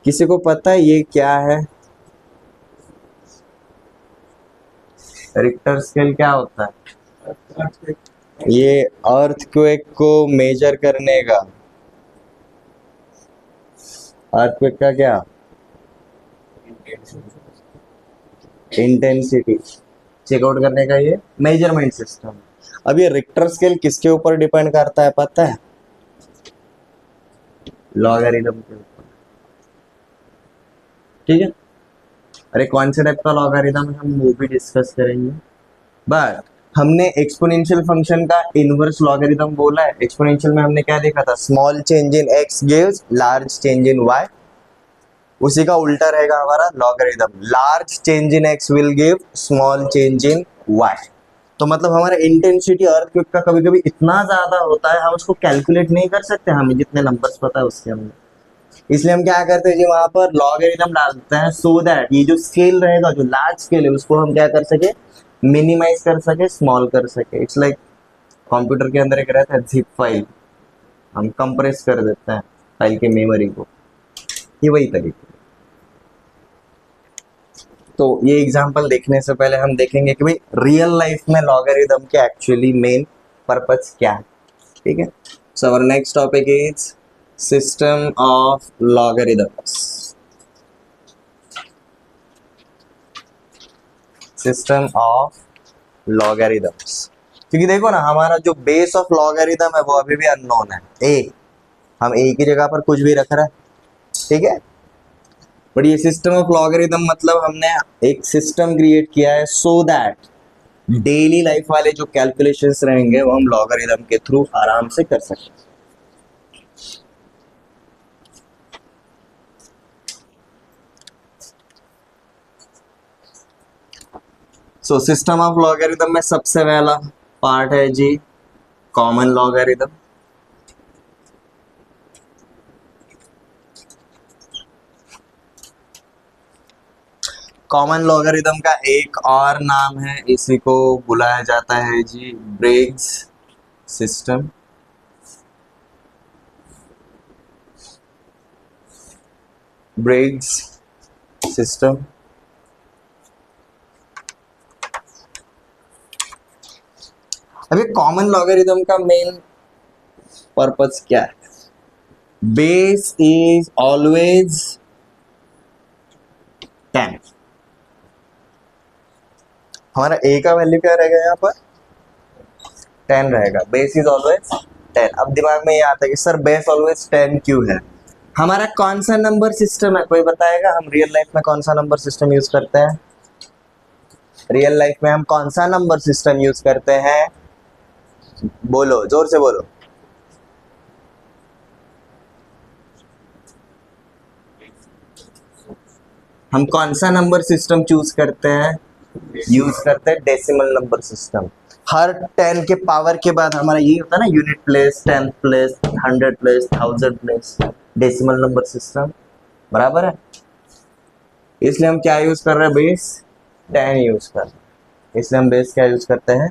किसी को पता है ये क्या है? रिक्टर स्केल क्या होता है? ये अर्थक्वेक को मेजर करने का, अर्थक्वेक का क्या, इंटेंसिटी चेकआउट करने का ये मेजरमेंट सिस्टम। अब ये रिक्टर स्केल किसके ऊपर डिपेंड करता है पता है? लॉगरिदम के ऊपर। ठीक है, अरे कौन से टाइप का लॉगरिदम है हम वो भी डिस्कस करेंगे, बट हमने एक्सपोनेंशियल फंक्शन का इनवर्स लॉगरिदम बोला है। एक्सपोनेंशियल में हमने क्या देखा था? Small change in x gives large change in y. उसी का उल्टा रहेगा हमारा logarithm, large change in x will give small change in y. तो मतलब हमारा इंटेंसिटी अर्थक्वेक का कभी कभी इतना ज्यादा होता है हम उसको कैलकुलेट नहीं कर सकते, हमें जितने नंबर्स पता है उसके अंदर। इसलिए हम क्या करते हैं जी, वहां पर लॉगरिदम डालते हैं सो दैट ये जो स्केल रहेगा, जो लार्ज स्केल है, उसको हम क्या कर सके, मिनिमाइज कर सके, स्मॉल कर सके। इट्स लाइक कंप्यूटर के अंदर एक रहता है जिप फाइल, हम कंप्रेस कर देते हैं फाइल के मेमोरी को, ये वही तरीका। तो ये एग्जांपल देखने से पहले हम देखेंगे कि भाई रियल लाइफ में लॉगरिदम के एक्चुअली मेन पर्पस क्या है। ठीक है, so our next topic is system of logarithms. System of logarithms, क्योंकि देखो ना हमारा जो बेस ऑफ लॉगरिदम है वो अभी भी अननोन है, ए। हम ए की जगह पर कुछ भी रख रहे हैं, ठीक है। बट ये सिस्टम ऑफ लॉगरिदम मतलब हमने एक सिस्टम क्रिएट किया है सो दैट डेली लाइफ वाले जो कैलकुलेशंस रहेंगे वो हम लॉगरिदम के थ्रू आराम से कर सकते हैं। सो सिस्टम ऑफ लॉगरिदम में सबसे पहला पार्ट है जी कॉमन लॉगरिदम। कॉमन लॉगरिदम का एक और नाम है, इसी को बुलाया जाता है जी ब्रिग्स सिस्टम। Briggs system. अभी कॉमन लॉगरिदम का मेन पर्पस क्या है? Base is always 10। हमारा ए का वैल्यू क्या रहेगा यहाँ पर? 10 रहेगा। Base is always 10। अब दिमाग में ये आता है कि सर बेस ऑलवेज 10 क्यों है? हमारा कौन सा नंबर सिस्टम है, कोई बताएगा? हम रियल लाइफ में कौन सा नंबर सिस्टम यूज करते हैं? रियल लाइफ में हम कौन सा नंबर सिस्टम यूज करते हैं? बोलो, जोर से बोलो। हम कौन सा नंबर सिस्टम चूज करते हैं? यूज करते हैं डेसिमल नंबर सिस्टम। हर 10 के पावर के बाद हमारा ये होता है ना, unit place, 10th place, 100 place, 1000 place, decimal number system, बराबर है। इसलिए हम क्या यूज कर रहे हैं? बेस 10 यूज कर रहे हैं। इसलिए हम बेस क्या यूज करते हैं?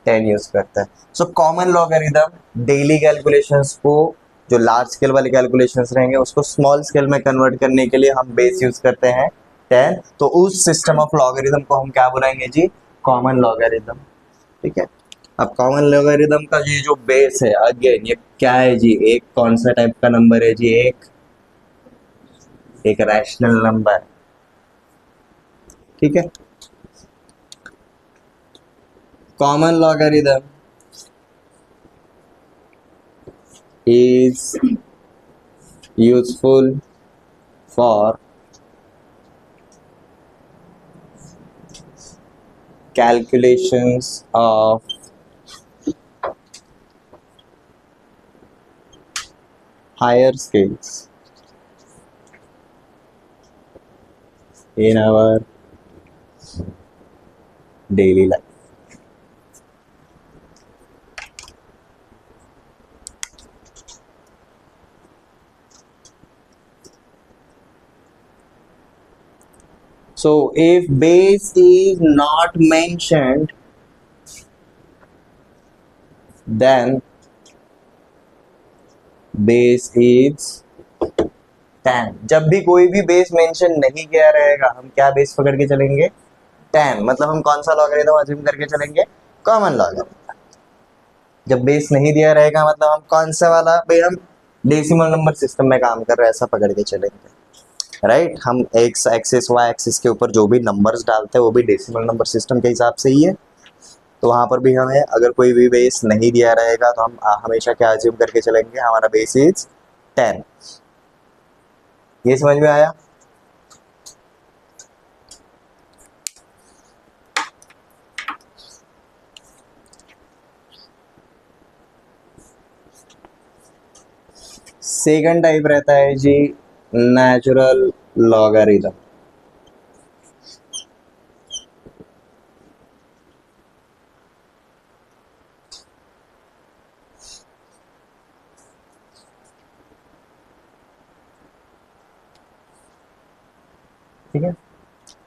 10 यूज करते हैं। So common logarithm daily calculations को, जो लार्ज स्केल वाले कैलकुलेशंस रहेंगे उसको स्मॉल स्केल में कन्वर्ट करने के लिए हम बेस यूज करते हैं 10। तो उस सिस्टम ऑफ लॉगरिदम को हम क्या बुलाएंगे जी? Common logarithm. ठीक है, अब कॉमन लॉगरिदम का ये जो बेस है, अगेन ये क्या है जी? एक कौन सा टाइप का नंबर है जी? एक रैशनल नंबर। ठीक है, common logarithm is useful for calculations of higher scales in our daily life. So if base is not mentioned, then base is 10. जब भी कोई भी बेस मेंशन नहीं किया रहेगा, हम क्या बेस पकड़ के चलेंगे? 10. मतलब हम कौन सा लॉगरिथम अज्यूम करके चलेंगे? Common logarithm. जब बेस नहीं दिया रहेगा मतलब हम कौन सा वाला? भाई हम डेसिमल नंबर सिस्टम में काम कर रहे हैं, ऐसा पकड़ के चलेंगे. राइट हम एक्स एक्सिस वाई एक्सिस के ऊपर जो भी नंबर्स डालते हैं वो भी डेसिमल नंबर सिस्टम के हिसाब से ही है. तो वहां पर भी हमें अगर कोई भी बेस नहीं दिया रहेगा तो हम हमेशा क्या अज्यूम करके चलेंगे? हमारा बेस इज 10. ये समझ में आया? सेकंड टाइप रहता है जी नेचुरल लॉगरिथम. ठीक है,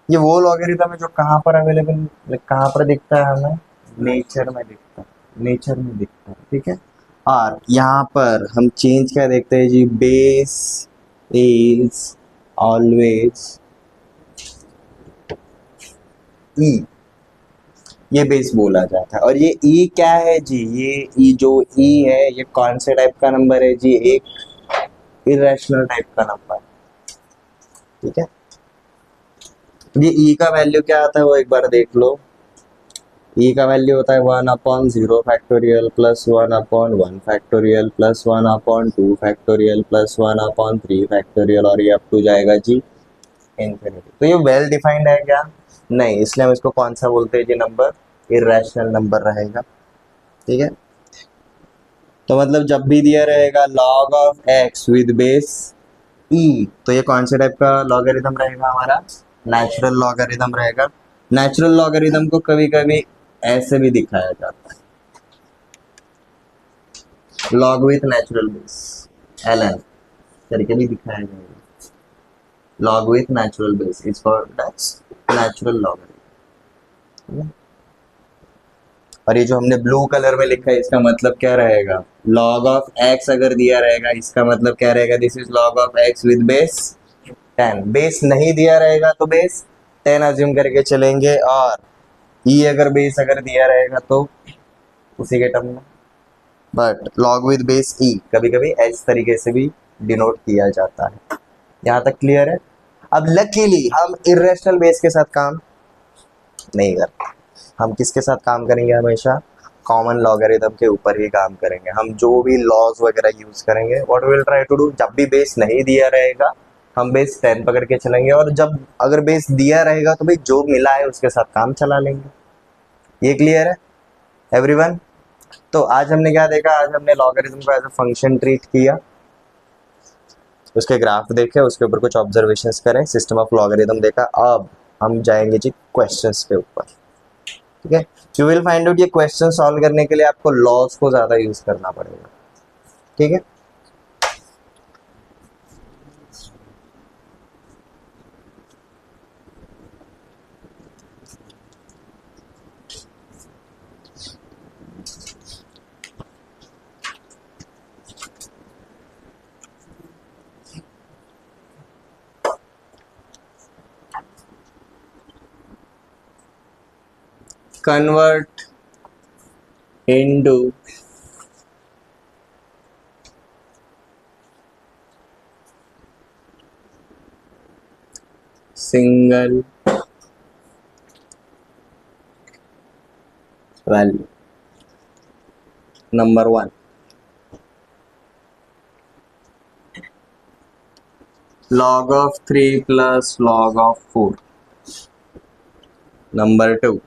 ये वो लॉगरिथम है जो कहाँ पर अवेलेबल, कहाँ पर दिखता है हमें? नेचर में दिखता है. नेचर में दिखता है. ठीक है, और यहाँ पर हम चेंज क्या देखते हैं जी? बेस इज ऑलवेज ई. ये बेस बोला जाता है. और ये ई क्या है जी? ये ई जो ई है ये कौन से टाइप का नंबर है जी? एक इरेशनल टाइप का नंबर. ठीक है, ये ई का वैल्यू क्या आता है वो एक बार देख लो. ई का वैल्यू होता है 1/0 factorial plus 1/1 factorial plus 1/2 factorial plus 1/3 factorial और ये अप टू जाएगा जी इंफिनिटी. तो ये वेल डिफाइंड है क्या? नहीं, इसलिए हम इसको कौन सा बोलते हैं जी? नंबर इरेशनल नंबर रहेगा. ठीक है, तो मतलब जब भी दिया रहेगा log of x with base E, तो ये कौन से टाइप का लॉगरिथम रहेगा? हमारा नेचुरल लॉगरिथम रहेगा. नेचुरल लॉगरिथम को कभी कभी ऐसे भी दिखाया जाता है, log with natural base ln करके भी दिखाया जाएगा. Log with natural base is called as natural logarithm. और ये जो हमने ब्लू कलर में लिखा है इसका मतलब क्या रहेगा? log ऑफ x अगर दिया रहेगा इसका मतलब क्या रहेगा? This is log of x with base 10. Base नहीं दिया रहेगा तो बेस 10 अज्यूम करके चलेंगे. और ई अगर बेस अगर दिया रहेगा तो उसी के टर्म में. बट log विद बेस ई कभी कभी इस तरीके से भी डिनोट किया जाता है. यहाँ तक क्लियर है? अब लकीली हम इरेशनल बेस के साथ काम नहीं करते. हम किसके साथ काम करेंगे? हमेशा कॉमन लॉगरिथम के ऊपर ही काम करेंगे. हम जो भी लॉज वगैरह यूज करेंगे what will try to do, जब भी बेस नहीं दिया रहेगा हम बेस 10 पकड़ के चलेंगे. और जब अगर बेस दिया रहेगा तो भाई जो मिला है उसके साथ काम चला लेंगे. ये क्लियर है एवरीवन? तो आज हमने क्या देखा? आज हमने लॉगरिथम को एज अ फंक्शन ट्रीट किया, उसके ग्राफ देखे, उसके ऊपर कुछ ऑब्जर्वेशंस करें, सिस्टम ऑफ लॉगरिथम देखा. अब हम जाएंगे जी क्वेश्चंस के ऊपर. ठीक है, यू विल फाइंड आउट ये क्वेश्चन सॉल्व करने के लिए आपको लॉज को ज्यादा यूज करना पड़ेगा. ठीक है, convert into single value. Number 1, log of 3 plus log of 4. Number 2.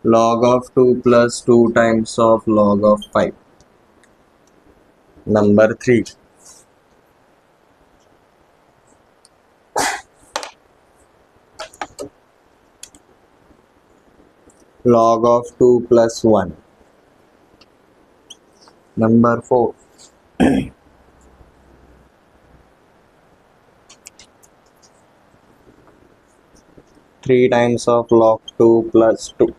Log of 2 plus 2 times of log of 5. Number 3. Log of 2 plus 1. Number 4. 3 times of log 2 plus 2.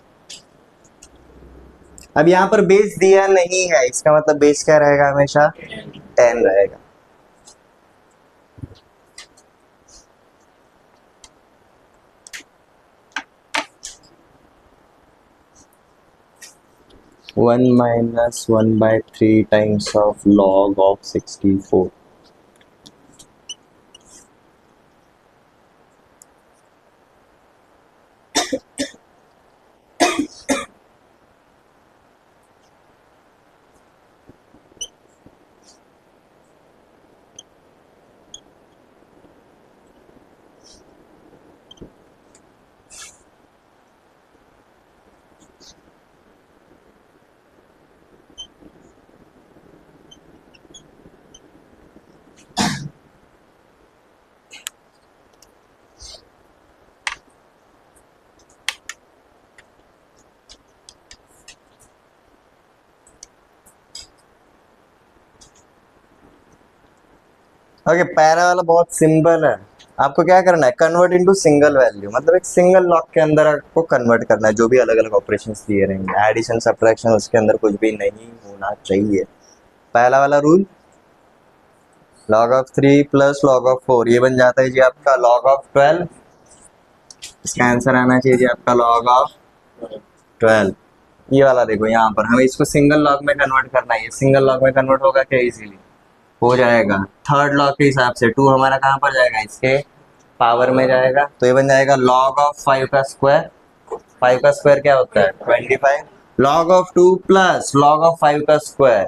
अब यहाँ पर बेस दिया नहीं है, इसका मतलब बेस क्या रहेगा, हमेशा 10 रहेगा. One minus 1/3 times of log of 64. Okay, para वाला बहुत सिंपल है. आपको क्या करना है, कन्वर्ट इनटू सिंगल वैल्यू, मतलब एक सिंगल लॉग के अंदर आपको कन्वर्ट करना है. जो भी अलग अलग ऑपरेशंस दिए रहेंगे, एडिशन सब्ट्रैक्शन, उसके अंदर कुछ भी नहीं होना चाहिए. पहला वाला rule, log of 3 plus log of 4, ये बन जाता है जी आपका log of 12. इसका आंसर आना चाहिए जी आपका log of 12. ये वाला देखो, यहाँ पर हमें इसको सिंगल लॉग में कन्वर्ट करना है. ये सिंगल लॉग में कन्वर्ट होगा क्या, इजीली हो जाएगा. थर्ड लॉग के हिसाब से 2 हमारा कहाँ पर जाएगा, इसके पावर में जाएगा. तो ये बन जाएगा log of 5 का स्क्वायर. 5 का स्क्वायर क्या होता है, 25. log of 2 plus log of 5 का स्क्वायर,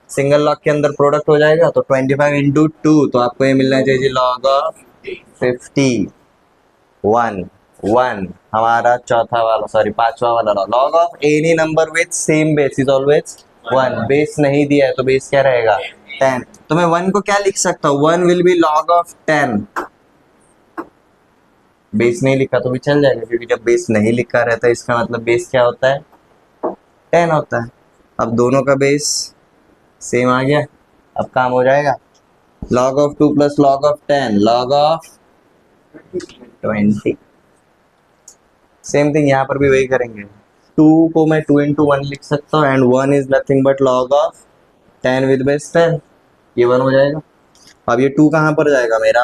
सिंगल लॉग के अंदर प्रोडक्ट हो जाएगा. तो 25 इंटू 2, तो आपको ये मिलना चाहिए log of 50. 1 हमारा चौथा वाला, सॉरी पांचवा वाला log of any number with same base is always 1. Base नहीं दिया है तो बेस क्या रहेगा, 10. तो मैं 1 को क्या लिख सकता हूँ, 1 will be log of 10. Base नहीं लिखा तो भी चल जाएगा, क्योंकि जब बेस नहीं लिखा रहता है इसका मतलब बेस क्या होता है, 10 होता है. अब दोनों का बेस सेम आ गया, अब काम हो जाएगा. log of 2 plus log of 10, log of 20. Same thing यहाँ पर भी वही करेंगे. 2 को मैं 2 इंटू 1 लिख सकता हूँ, and 1 is nothing but log of 10 with base 10. ये 1 हो जाएगा. अब ये 2 कहाँ पर जाएगा, मेरा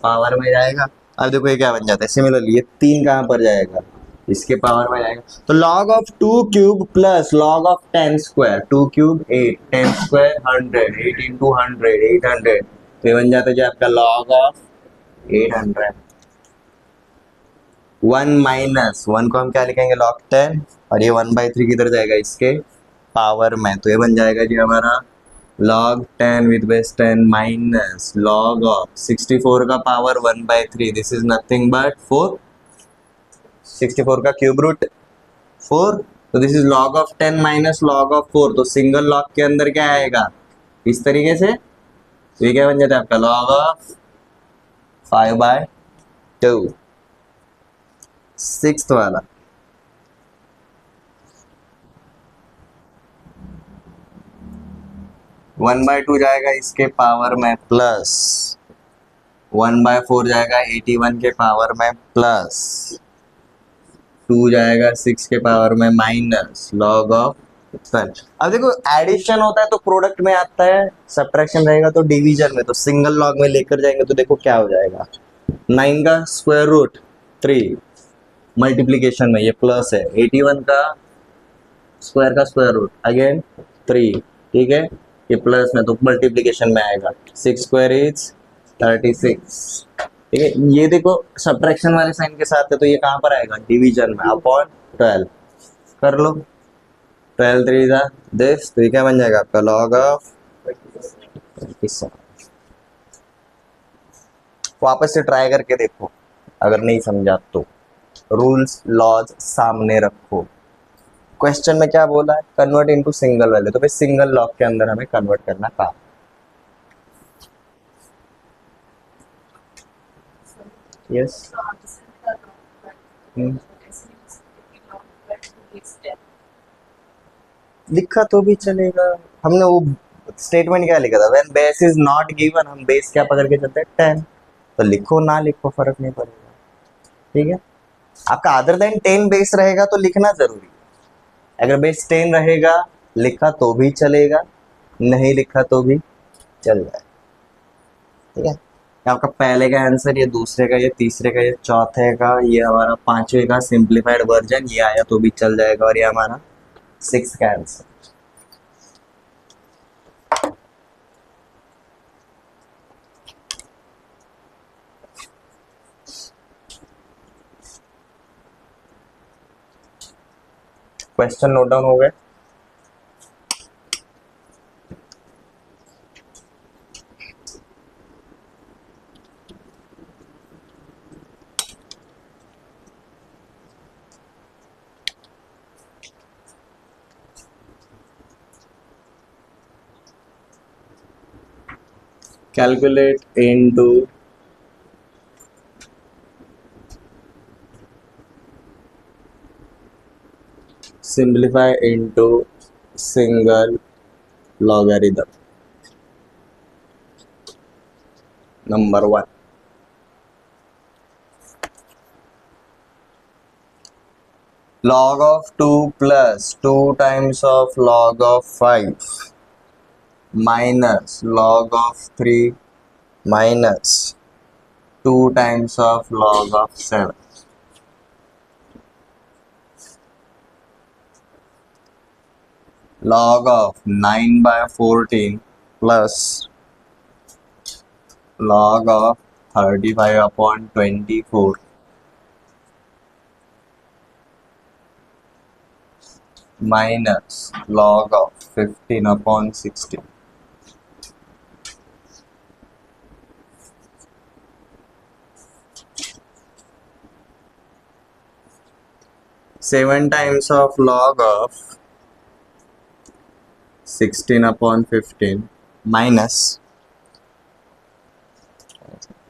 पावर में जाएगा. अब देखो ये क्या बन जाता है, सिमिलरली ये 3 कहाँ पर जाएगा, इसके पावर में जाएगा. तो log of 2 cube plus log of 10 square, 2 cube 8, 10 square 100, 8 into 100 800. तो ये बन जाता है जो आपका log of 800. 1 माइनस 1 को हम क्या लिखेंगे, log 10, और ये 1/3 किधर जाएगा, इसके पावर में. तो ये बन जाएगा जी हमारा log 10 with base 10 minus log of 64 का power 1/3. This is nothing but 4. 64 का क्यूब रूट 4. तो this is log of 10 minus log of 4. तो सिंगल लॉग के अंदर क्या आएगा, इस तरीके से. तो ये क्या बन जाता है आपका log of 5/2. 6th वाला, वन बाय टू जाएगा इसके पावर में प्लस 1/4 जाएगा 81 के पावर में प्लस 2 जाएगा 6 के पावर में माइनस log ऑफ 12. अब देखो एडिशन होता है तो प्रोडक्ट में आता है, सब्ट्रैक्शन रहेगा तो डिवीजन में. तो सिंगल लॉग में लेकर जाएंगे तो देखो क्या हो जाएगा, 9 का स्क्वायर रूट 3, मल्टीप्लीकेशन में ये प्लस है, 81 का स्क्वायर का स्क्वायर रूट अगेन 3, ठीक है, ये प्लस में तो मल्टीप्लीकेशन में आएगा. 6 स्क्वायर इज 36, ठीक है. ये देखो सब्ट्रैक्शन वाले साइन के साथ है तो ये कहाँ पर आएगा, डिवीजन में, अपॉन 12. कर लो. 12 3 जा दिस, तो ये क्या बन जाएगा आपका लॉग ऑफ 27। वापस से ट्राई करके देखो अगर नहीं समझा तो, रूल्स लॉज सामने रखो। क्वेश्चन में क्या बोला है, कन्वर्ट इनटू सिंगल वैल्यू, तो भाई सिंगल लॉग के अंदर हमें कन्वर्ट करना था। यस, लिखा तो भी चलेगा। हमने वो स्टेटमेंट क्या लिखा था, when base is not given, हम बेस क्या पकड़ के चलते हैं 10, तो लिखो ना लिखो फर्क नहीं पड़ेगा। ठीक है, आपका अदर देन 10 बेस रहेगा तो लिखना जरूरी है। अगर बेस 10 रहेगा लिखा तो भी चलेगा, नहीं लिखा तो भी चल जाए। ठीक है, आपका पहले का आंसर, ये दूसरे का, ये तीसरे का, ये चौथे का, ये हमारा पांचवे का सिंप्लीफाइड वर्जन, ये आया तो भी चल जाएगा, और ये हमारा 6 का आंसर। क्वेश्चन नोट डाउन हो गए? Calculate into simplify into single logarithm. Number 1, log of 2 plus 2 times of log of 5 minus log of 3 minus 2 times of log of 7. Log of 9 by 14 plus log of 35 upon 24 minus log of 15 upon 16. Seven times of log of 16 upon 15 minus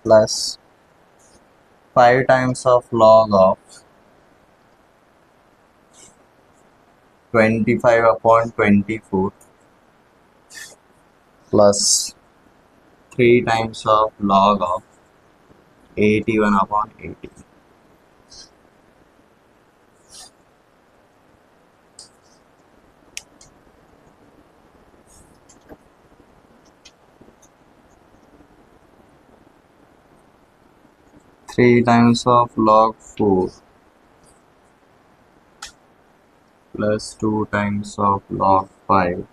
plus 5 times of log of 25 upon 24 plus 3 times of log of 81 upon 80. Three times of log 4 plus 2 times of log 5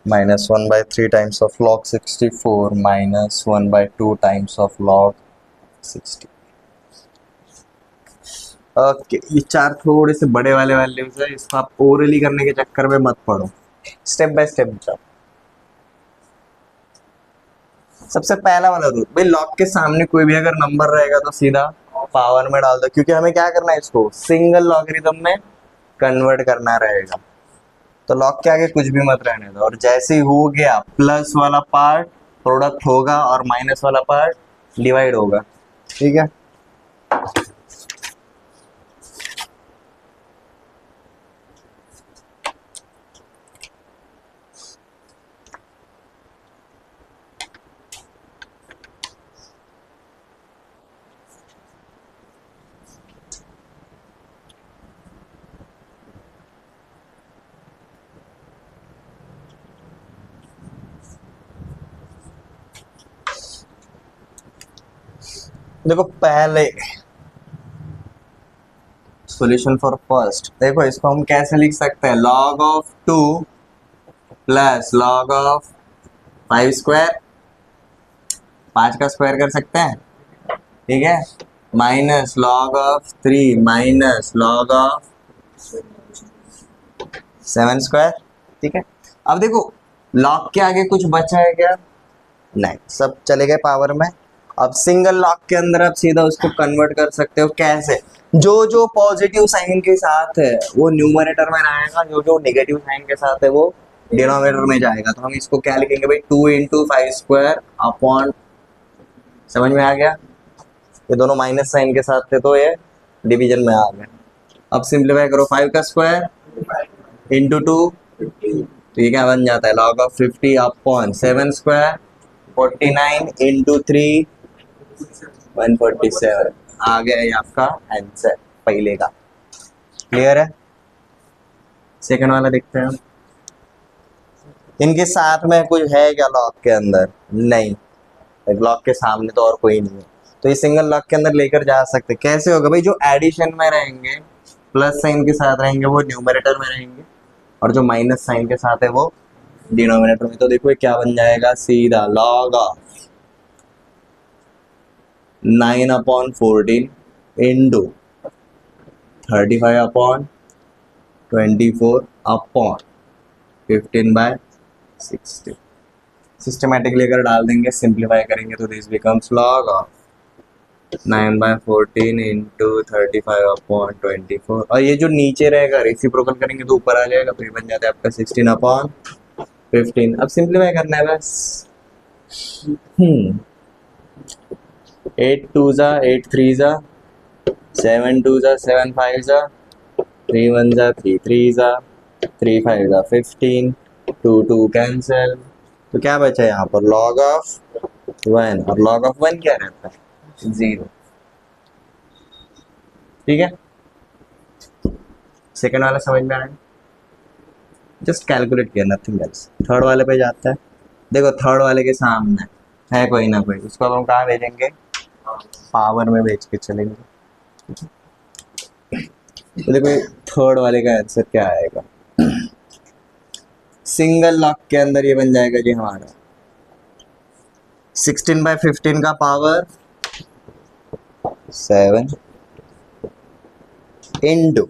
minus 1 by 3 times of log 64 minus 1 by 2 times of log 60. Okay, ये चार थोड़े से बड़े वाले values है, इसको आप orally करने के चक्कर में मत पड़ो, स्टेप बाय स्टेप जाओ। सबसे पहला वाला रूल, भाई लॉग के सामने कोई भी अगर नंबर रहेगा तो सीधा पावर में डाल दो, क्योंकि हमें क्या करना है, इसको सिंगल लॉगरिथम में कन्वर्ट करना रहेगा। तो लॉग के आगे कुछ भी मत रहने दो, और जैसे ही हो गया प्लस वाला पार्ट प्रोडक्ट होगा और माइनस वाला पार्ट डिवाइड होगा। ठीक है, देखो पहले सॉल्यूशन फॉर फर्स्ट, देखो इसको हम कैसे लिख सकते हैं, log of 2 plus log of 5 square 5 का स्क्वायर कर सकते हैं, ठीक है, minus log of 3 minus log of 7 square, ठीक है। अब देखो लॉग के आगे कुछ बचा है क्या? नहीं, सब चले गए पावर में। अब सिंगल लॉग के अंदर आप सीधा उसको कन्वर्ट कर सकते हो, कैसे? जो जो पॉजिटिव साइन के साथ है वो न्यूमरेटर में रहेगा, जो जो नेगेटिव साइन के साथ है वो डिनोमिनेटर में जाएगा। तो हम इसको क्या लिखेंगे भाई, 2 इंटू 5 स्क्वायर अपॉन, समझ में आ गया? ये दोनों माइनस साइन के साथ थे तो ये डिवीजन में आ गए। अब सिंप्लीफाई करो, 5 का स्क्वायर इंटू 2, तो ये क्या बन जाता है, log of 50 upon 7 square, 49 into 3 147। आ गया ये आपका आंसर पहले का। क्लियर है? सेकंड वाला देखते हैं हम। इनके साथ में कुछ है क्या लॉग के अंदर? नहीं, लॉग के सामने तो और कोई नहीं है, तो ये सिंगल लॉग के अंदर लेकर जा सकते। कैसे होगा भाई, जो एडिशन में रहेंगे प्लस साइन के साथ रहेंगे वो न्यूमरेटर में रहेंगे, और जो माइनस साइन के साथ है वो डिनोमिनेटर में। तो देखो ये क्या बन जाएगा, सीधा log of 9 upon 14 into 35 upon 24 upon 15/60। Systematically अगर डाल देंगे, सिंप्लीफाई करेंगे तो this becomes log of 9/14 into 35 upon 24, और ये जो नीचे रहेगा रेसिप्रोकल करेंगे तो ऊपर आ जाएगा, तो ये बन जाता है आपका 16 अपॉन 15। अब सिंप्लीफाई करना है बस। 8 2 जा 8 3 जा 7 2 जा 7 5 जा 3 1 जा 3 3 जा 3 5 जा 15, 2 2 कैंसिल, तो क्या बचा यहाँ पर, लॉग ऑफ 1, और लॉग ऑफ 1 क्या रहता है, 0। ठीक है, सेकंड वाला समझ में आया? जस्ट कैलकुलेट किया, नथिंग एल्स। थर्ड वाले पे जाता है। देखो थर्ड वाले के सामने है कोई ना कोई, उसको अब हम कहाँ भेजेंगे, पावर में भेज के चलेंगे। तो देखो थर्ड वाले का आंसर क्या आएगा, सिंगल लॉग के अंदर ये बन जाएगा जी हमारा 16/15 का पावर 7 इंटू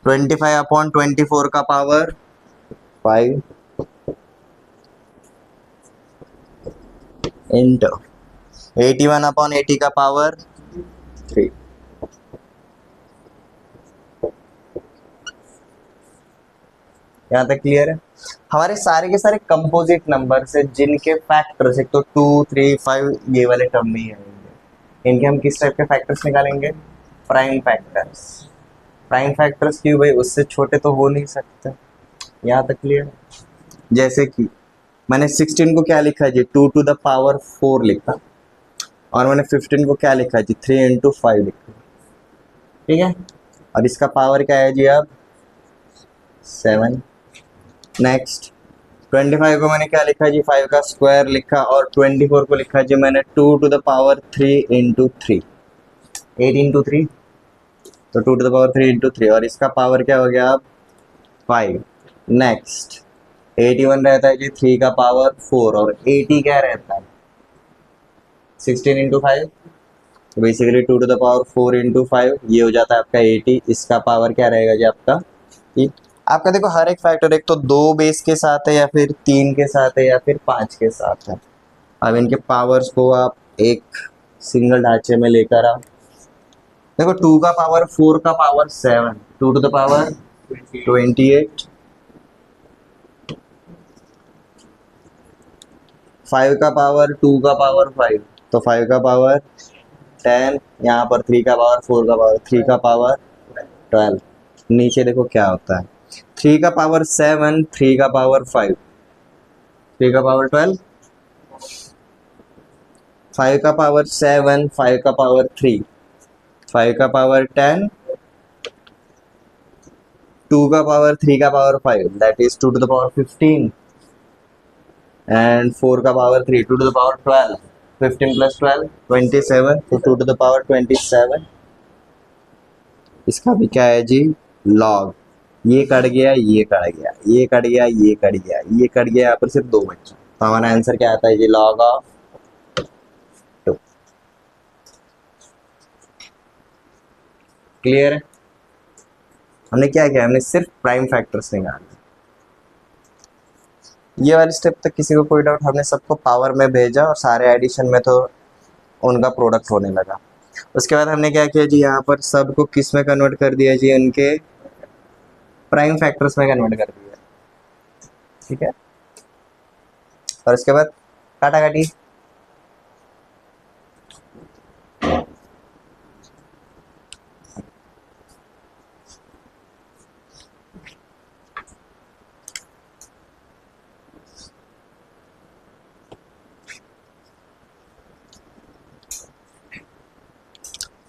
25 अपॉन 24 का पावर 5 इंटू 81 अपॉन 80 का पावर 3। यहाँ तक क्लियर है? हमारे सारे के सारे कंपोजिट नंबर से जिनके फैक्टर्स, एक तो 2 3 5 ये वाले टर्म में ही आएंगे, इनके हम किस टाइप के फैक्टर्स निकालेंगे, प्राइम फैक्टर्स। प्राइम फैक्टर्स क्यों भाई, उससे छोटे तो हो नहीं सकते। यहाँ तक क्लियर? जैसे कि मैंने 16 को क्या लिखा जी, 2 टू द पावर 4 लिखा, और मैंने 15 को क्या लिखा जी, 3 इंटू 5 लिखा, ठीक है। और इसका पावर क्या है जी अब 7। नेक्स्ट 25 को मैंने क्या लिखा जी, 5 का स्क्वायर लिखा, और 24 को लिखा जी मैंने 2 to the power 3 into 3, 8 into 3, तो 2 टू द पावर 3 इंटू 3, और इसका पावर क्या हो गया अब 5। नेक्स्ट 81 रहता है जी 3 का पावर 4, और 80 क्या रहता है 16 इंटू 5, तो basically 2 to the power 4 into 5, ये हो जाता है आपका 80। इसका पावर क्या रहेगा जी आपका, आपका देखो हर एक फैक्टर एक तो 2 बेस के साथ है, या फिर 3 के साथ है, या फिर 5 के साथ है। अब इनके पावर्स को आप एक सिंगल ढांचे में लेकर आओ। देखो 2 का पावर 4 का पावर 7, 2 टू द पावर 28, 5 का पावर 2 का पावर 5, तो 5 का पावर 10, यहाँ पर 3 का पावर 4 का पावर 3 का पावर 12। नीचे देखो क्या होता है, 3 का पावर 7, 3 का पावर 5, 3 का पावर 12, 5 का पावर 7, 5 का पावर 3, 5 का पावर 10, 2 का पावर 3 का power 5, that is 2 to the power 15, and 4 का power 3, 2 to the power 12, 15 plus 12 27, तो 2 टू द पावर 27। इसका भी क्या है जी, लॉग। ये कट गया, ये कट गया, ये कट गया, ये कट गया, ये कट गया, यहाँ पर सिर्फ 2 बच्चे, तो हमारा आंसर क्या आता है जी, लॉग ऑफ क्लियर है? हमने क्या किया, हमने सिर्फ प्राइम फैक्टर्स निकाले। ये वाली स्टेप तक किसी को कोई डाउट? हमने सबको पावर में भेजा और सारे एडिशन में तो उनका प्रोडक्ट होने लगा। उसके बाद हमने क्या किया जी, यहाँ पर सबको किस में कन्वर्ट कर दिया जी, उनके प्राइम फैक्टर्स में कन्वर्ट कर दिया। ठीक है, और उसके बाद काटा काटी।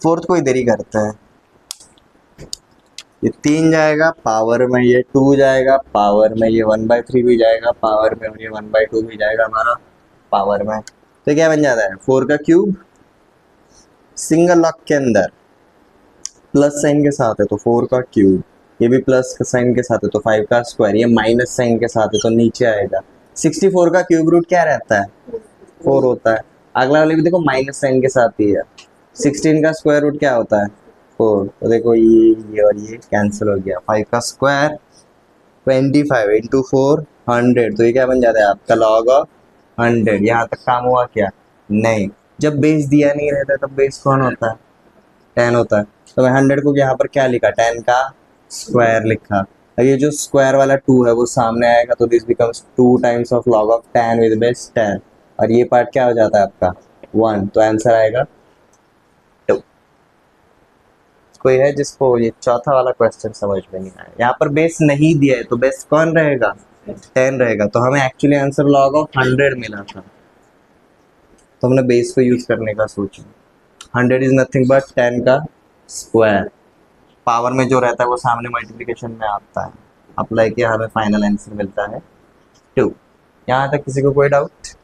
फोर्थ को इधर ही करते हैं। ये 3 जाएगा पावर में, ये 2 जाएगा पावर में, ये 1/3 भी जाएगा पावर में, और ये 1/2 भी जाएगा हमारा पावर में। तो क्या बन जाता है, 4 का क्यूब सिंगल लॉक के अंदर प्लस साइन के साथ है तो 4 का क्यूब, ये भी प्लस साइन के साथ है तो 5 का स्क्वायर, ये माइनस साइन के साथ है तो नीचे आएगा। 64 का क्यूब रूट क्या रहता है, 4 होता है। अगला वाले भी देखो माइनस साइन के साथ ही है। 16 का स्क्वायर रूट क्या होता है, 4। तो देखो ये और ये कैंसिल हो गया। 5 का स्क्वायर 25 इंटू 4 100, तो ये क्या बन जाता है आपका लॉग ऑफ 100। यहाँ तक काम हुआ क्या, नहीं। जब बेस दिया नहीं रहता तब बेस कौन होता है, 10 होता है। तो मैं 100 को यहाँ पर क्या लिखा, 10 का स्क्वायर लिखा। और ये जो स्क्वायर वाला 2 है वो सामने आएगा तो this becomes 2 times of log of 10 with base 10, और ये पार्ट क्या हो जाता है आपका 1, तो आंसर आएगा 2। कोई है जिसको ये चौथा वाला क्वेश्चन समझ में नहीं आया? यहाँ पर बेस नहीं दिया है तो बेस कौन रहेगा, 10 रहेगा। तो हमें एक्चुअली आंसर लॉग ऑफ 100 मिला था, तो हमने बेस को यूज करने का सोचा। 100 इज नथिंग बट 10 का स्क्वायर। पावर में जो रहता है वो सामने मल्टीप्लिकेशन में आता है। अप्लाई किया, हमें फाइनल आंसर मिलता है 2। यहाँ तक किसी को कोई doubt?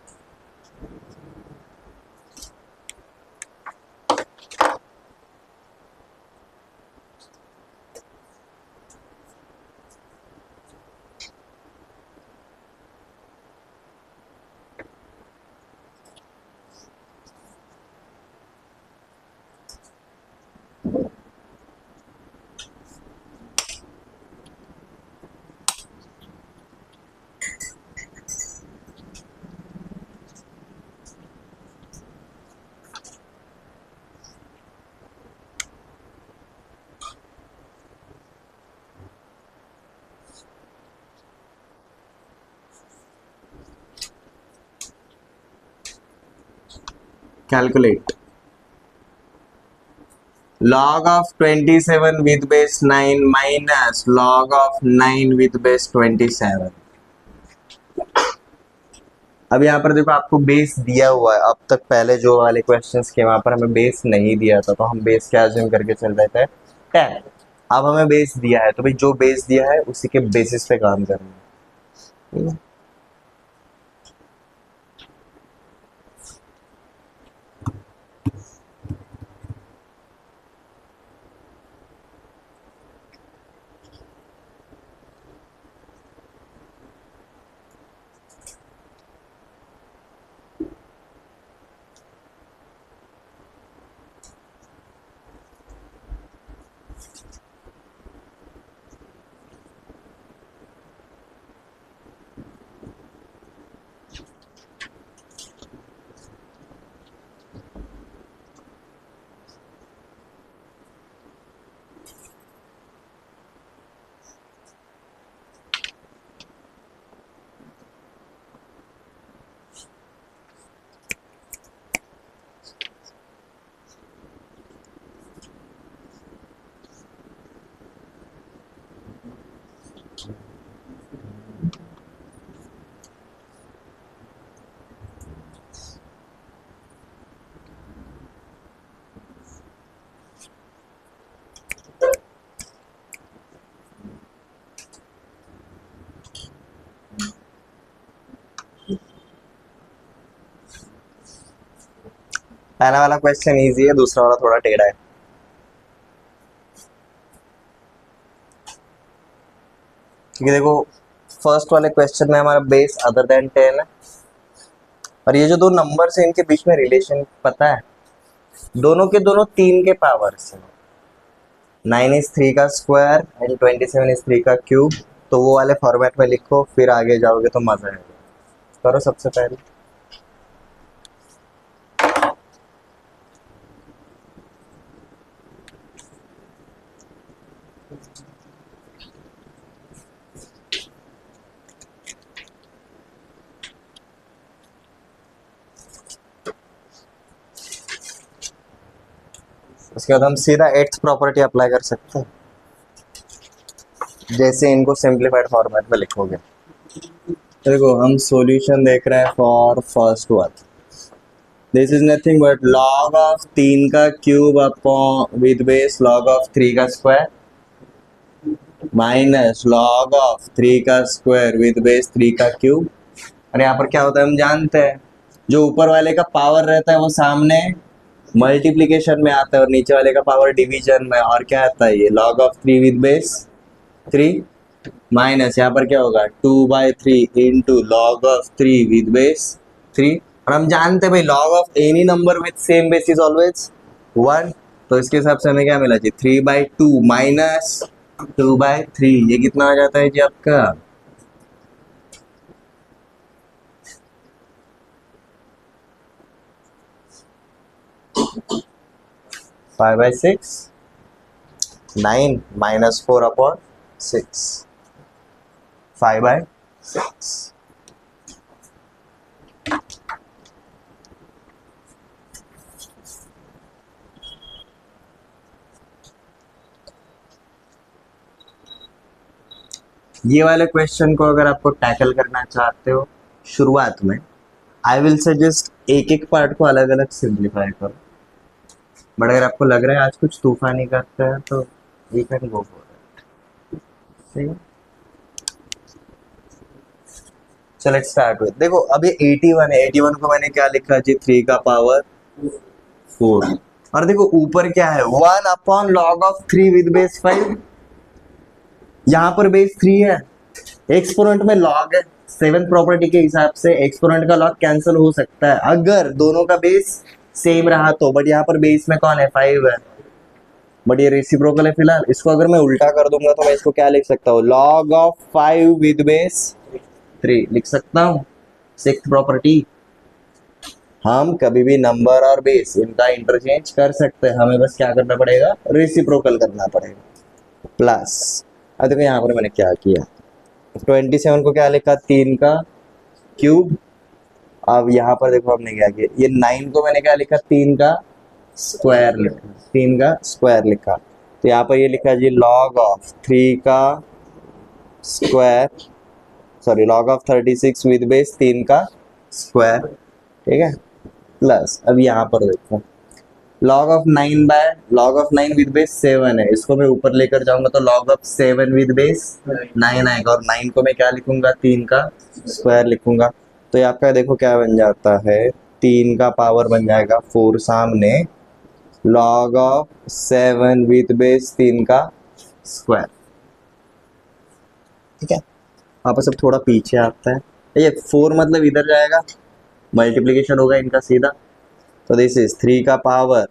Calculate log of 27 with base 9 minus log of 9 with base 27। अब यहाँ पर देखो आपको बेस दिया हुआ है। अब तक पहले जो वाले क्वेश्चंस के वहां पर हमें बेस नहीं दिया था तो हम बेस क्या अज्यूम करके चल रहे थे 10। अब हमें बेस दिया है तो भाई जो बेस दिया है उसी के बेसिस पे काम करना है, ठीक है। पहला वाला क्वेश्चन इजी है, दूसरा वाला थोड़ा टेढ़ा है। क्योंकि देखो फर्स्ट वाले क्वेश्चन में हमारा बेस अदर देन 10 है, और ये जो दो नंबर्स है इनके बीच में रिलेशन पता है, दोनों के दोनों 3 के पावर से। 9 इज 3 का स्क्वायर एंड 27 इज 3 का क्यूब। तो वो वाले फॉर्मेट में लिखो, फिर आगे जाओगे तो मजा आएगा। करो सबसे पहले। उसके बाद हम सीधा एक्स प्रॉपर्टी अप्लाई कर सकते हैं, जैसे इनको सिंप्लीफाइड फॉर्मेट में लिखोगे। तो देखो हम सॉल्यूशन देख रहे हैं for first one. This is nothing but log of 3 का cube upon with base log of 3 का स्क्वायर माइनस लॉग ऑफ 3 का स्क्वायर विद बेस 3 का क्यूब। और यहाँ पर क्या होता है हम जानते हैं, जो ऊपर वाले का पावर रहता है वो सामने मल्टीप्लिकेशन में आता है और नीचे वाले का पावर डिवीजन में। और क्या आता है ये log of 3 with base 3 minus यहाँ पर क्या होगा 2/3 into log of 3 with base 3। और हम जानते हैं भाई log of any number with same base is always 1। तो इसके हिसाब से हमें क्या मिला जी 3/2 माइनस 2/3। ये कितना आ जाता है जी आपका 5/6। 9 माइनस 4/6 5/6। ये वाले क्वेश्चन को अगर आपको टैकल करना चाहते हो शुरुआत में, आई विल सजेस्ट एक एक पार्ट को अलग अलग सिंप्लीफाई करो। बट अगर आपको लग रहा है आज कुछ तूफानी करते हैं तो you can go for it. ठीक है, चलो लेट्स स्टार्ट विद। देखो अब ये 81 है, 81 को मैंने क्या लिखा जी 3 का पावर 4। और देखो ऊपर क्या है 1 upon log of 3 with base 5। यहाँ पर बेस 3 है, एक्सपोनेंट में लॉग है। 7th प्रॉपर्टी के हिसाब से एक्सपोनेंट का लॉग कैंसिल हो सकता है अगर दोनों का बेस सेम रहा तो। बट यहाँ पर बेस में कौन है 5 है, बट ये रेसिप्रोकल है। फिलहाल इसको अगर मैं उल्टा कर दूंगा तो मैं इसको क्या लिख सकता हूँ लॉग ऑफ 5 विद बेस 3 लिख सकता हूँ। 6th प्रॉपर्टी, हम कभी भी नंबर और बेस इनका इंटरचेंज कर सकते हैं, हमें बस क्या करना पड़ेगा रेसिप्रोकल करना पड़ेगा। प्लस अब देखो यहाँ पर मैंने क्या किया 27 को क्या लिखा 3 का क्यूब। अब यहाँ पर देखो हमने क्या किया, ये 9 को मैंने क्या लिखा 3 का स्क्वायर लिखा, 3 का स्क्वायर लिखा। तो यहाँ पर ये लिखा जी लॉग ऑफ 3 का square, sorry log of 36 with base 3 का स्क्वायर। ठीक है, प्लस अब यहाँ पर देखो लॉग ऑफ 9 विद बेस 7 है, इसको मैं ऊपर लेकर जाऊंगा तो लॉग ऑफ 7 विद बेस 9 आएगा। और 9 को मैं क्या लिखूंगा 3 का स्क्वायर लिखूंगा। तो ये आपका देखो क्या बन जाता है 3 का पावर बन जाएगा 4 सामने लॉग ऑफ 7 विद बेस 3 का स्क्वायर। ठीक है, वापस अब थोड़ा पीछे आता है, ये 4 मतलब इधर जाएगा, मल्टीप्लीकेशन होगा इनका सीधा। तो दिस इज 3 का power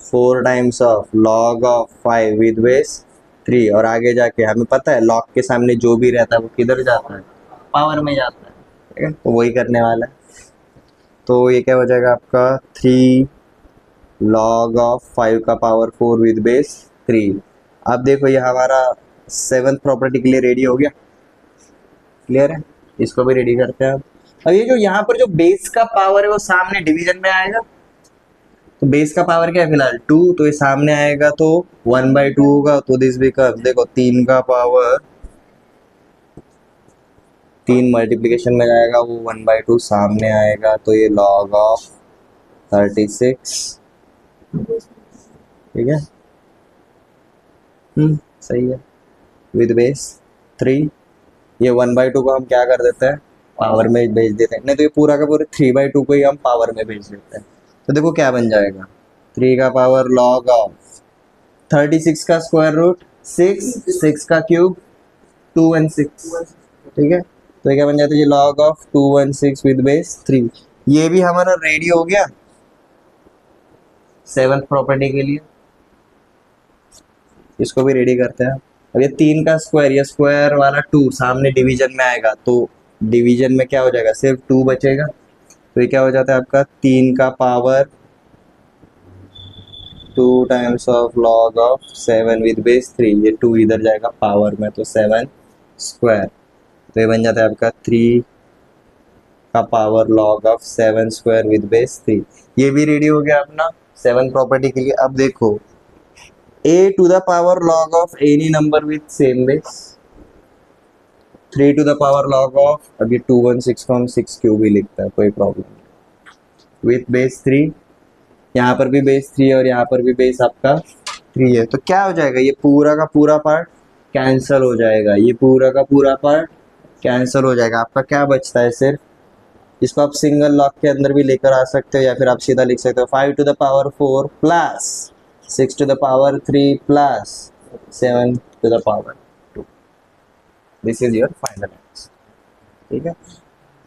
4 times of log of 5 with base 3। और आगे जाके हमें पता है लॉग के सामने जो भी रहता है वो किधर जाता है पावर में जाता है। ठीक है, तो वही करने वाला है। तो ये क्या हो जाएगा आपका 3 लॉग ऑफ 5 का पावर 4 विद बेस 3। अब देखो ये हमारा 7th प्रॉपर्टी के लिए रेडी हो गया। क्लियर है, इसको भी रेडी करते हैं। अब ये जो यहाँ पर जो बेस का पावर है वो सामने डिवीजन में आएगा। तो बेस का पावर क्या है फिलहाल 2, तो ये सामने आएगा तो 1/2 होगा। तो दिस बिकम देखो 3 का पावर 3 मल्टीप्लिकेशन में जाएगा वो 1/2 सामने आएगा। तो ये लॉग ऑफ 36। ठीक है, सही है, विद बेस 3। ये 1/2 को हम क्या कर देते हैं पावर में भेज देते हैं, नहीं तो ये पूरा का पूरा 3/2 को ही हम पावर में भेज देते हैं। तो देखो क्या बन जाएगा 3 का पावर लॉग ऑफ 36 का स्क्वायर रूट 6, 6 का क्यूब 216। ठीक है, तो ये क्या बन जाता है लॉग ऑफ 216 विद बेस 3। ये भी हमारा रेडी हो गया 7th प्रॉपर्टी के लिए। इसको भी रेडी करते हैं। अब ये 3 का स्क्वायर, ये स्क्वायर वाला 2 सामने डिवीजन में आएगा तो डिवीजन में क्या हो जाएगा, सिर्फ 2 बचेगा। तो ये क्या हो जाता है आपका 3 का power 2 times of log of 7 with base 3, ये 2 इधर जाएगा पावर में तो 7 स्क्वायर, तो ये बन जाता है आपका 3 का power log of 7 square with base 3। ये भी रेडी हो गया अपना 7 प्रॉपर्टी के लिए। अब देखो a to the power log of any number with same base, 3 to the power log of, अभी 216 को हम 6 क्यों भी लिखता है कोई प्रॉब्लम नहीं, विथ बेस 3, यहाँ पर भी बेस 3 है और यहाँ पर भी बेस आपका 3 है, तो क्या हो जाएगा, ये पूरा का पूरा पार्ट कैंसिल हो जाएगा, ये पूरा का पूरा पार्ट कैंसिल हो जाएगा। आपका क्या बचता है सिर्फ, इसको आप सिंगल लॉग के अंदर भी लेकर आ सकते हो या फिर आप सीधा लिख सकते हो 5 to the power 4 plus 6 to the power 3 plus 7 to the power 2। This is your final answer. ठीक है।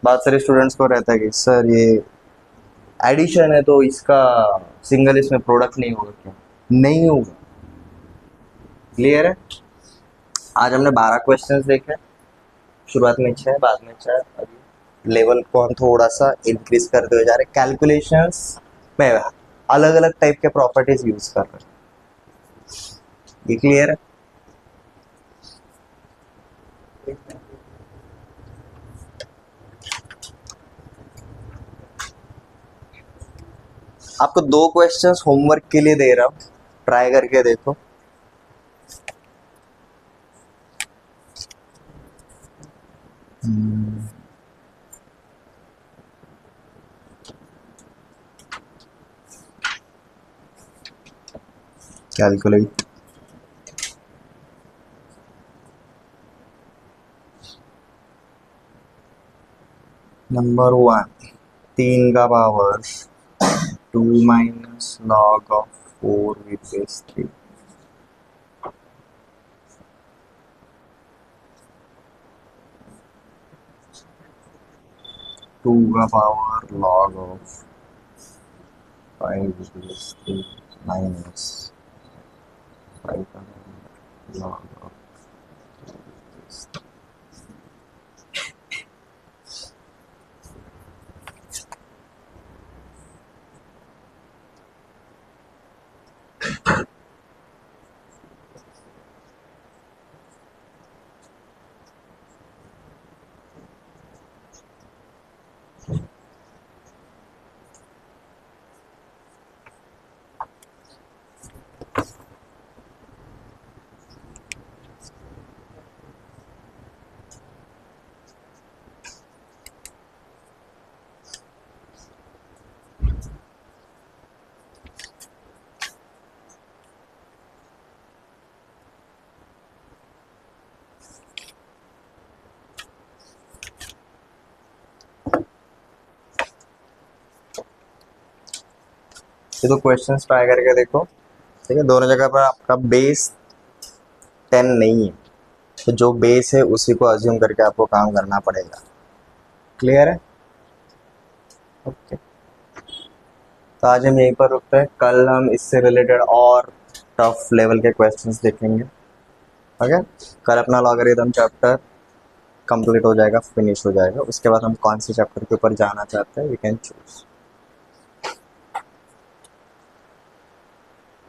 बहुत सारे स्टूडेंट्स को रहता है कि सर ये एडिशन है तो इसका सिंगल इसमें प्रोडक्ट नहीं होगा क्या, नहीं होगा। क्लियर है। आज हमने 12 क्वेश्चंस देखे, शुरुआत में 6 बाद में 4, अभी लेवल को हम थोड़ा सा इंक्रीज करते हुए जा रहे हैं। कैलकुलेशंस में अलग अलग टाइप के प्रॉपर्टीज यूज कर रहे हैं। ये क्लियर है। आपको 2 क्वेश्चंस होमवर्क के लिए दे रहा हूं, ट्राई करके देखो। कैलकुलेट नंबर 1, 3 का power 2 minus log of 4 with base 3, 2 का power log of 5 with base 3 minus 5 का लॉग ऑफ 2 विद बेस 3। ये तो क्वेश्चंस ट्राई करके देखो। ठीक है। दोनों जगह पर आपका बेस 10 नहीं है, तो जो बेस है उसी को अज्यूम करके आपको काम करना पड़ेगा। क्लियर है। ओके। तो आज हम यहीं पर रुकते हैं, कल हम इससे रिलेटेड और टफ लेवल के क्वेश्चंस देखेंगे। ओके। कल अपना लॉगरिथम चैप्टर कंप्लीट हो जाएगा, फिनिश हो जाएगा। उसके बाद हम कौन से चैप्टर के ऊपर जाना चाहते हैं, वी कैन चूज।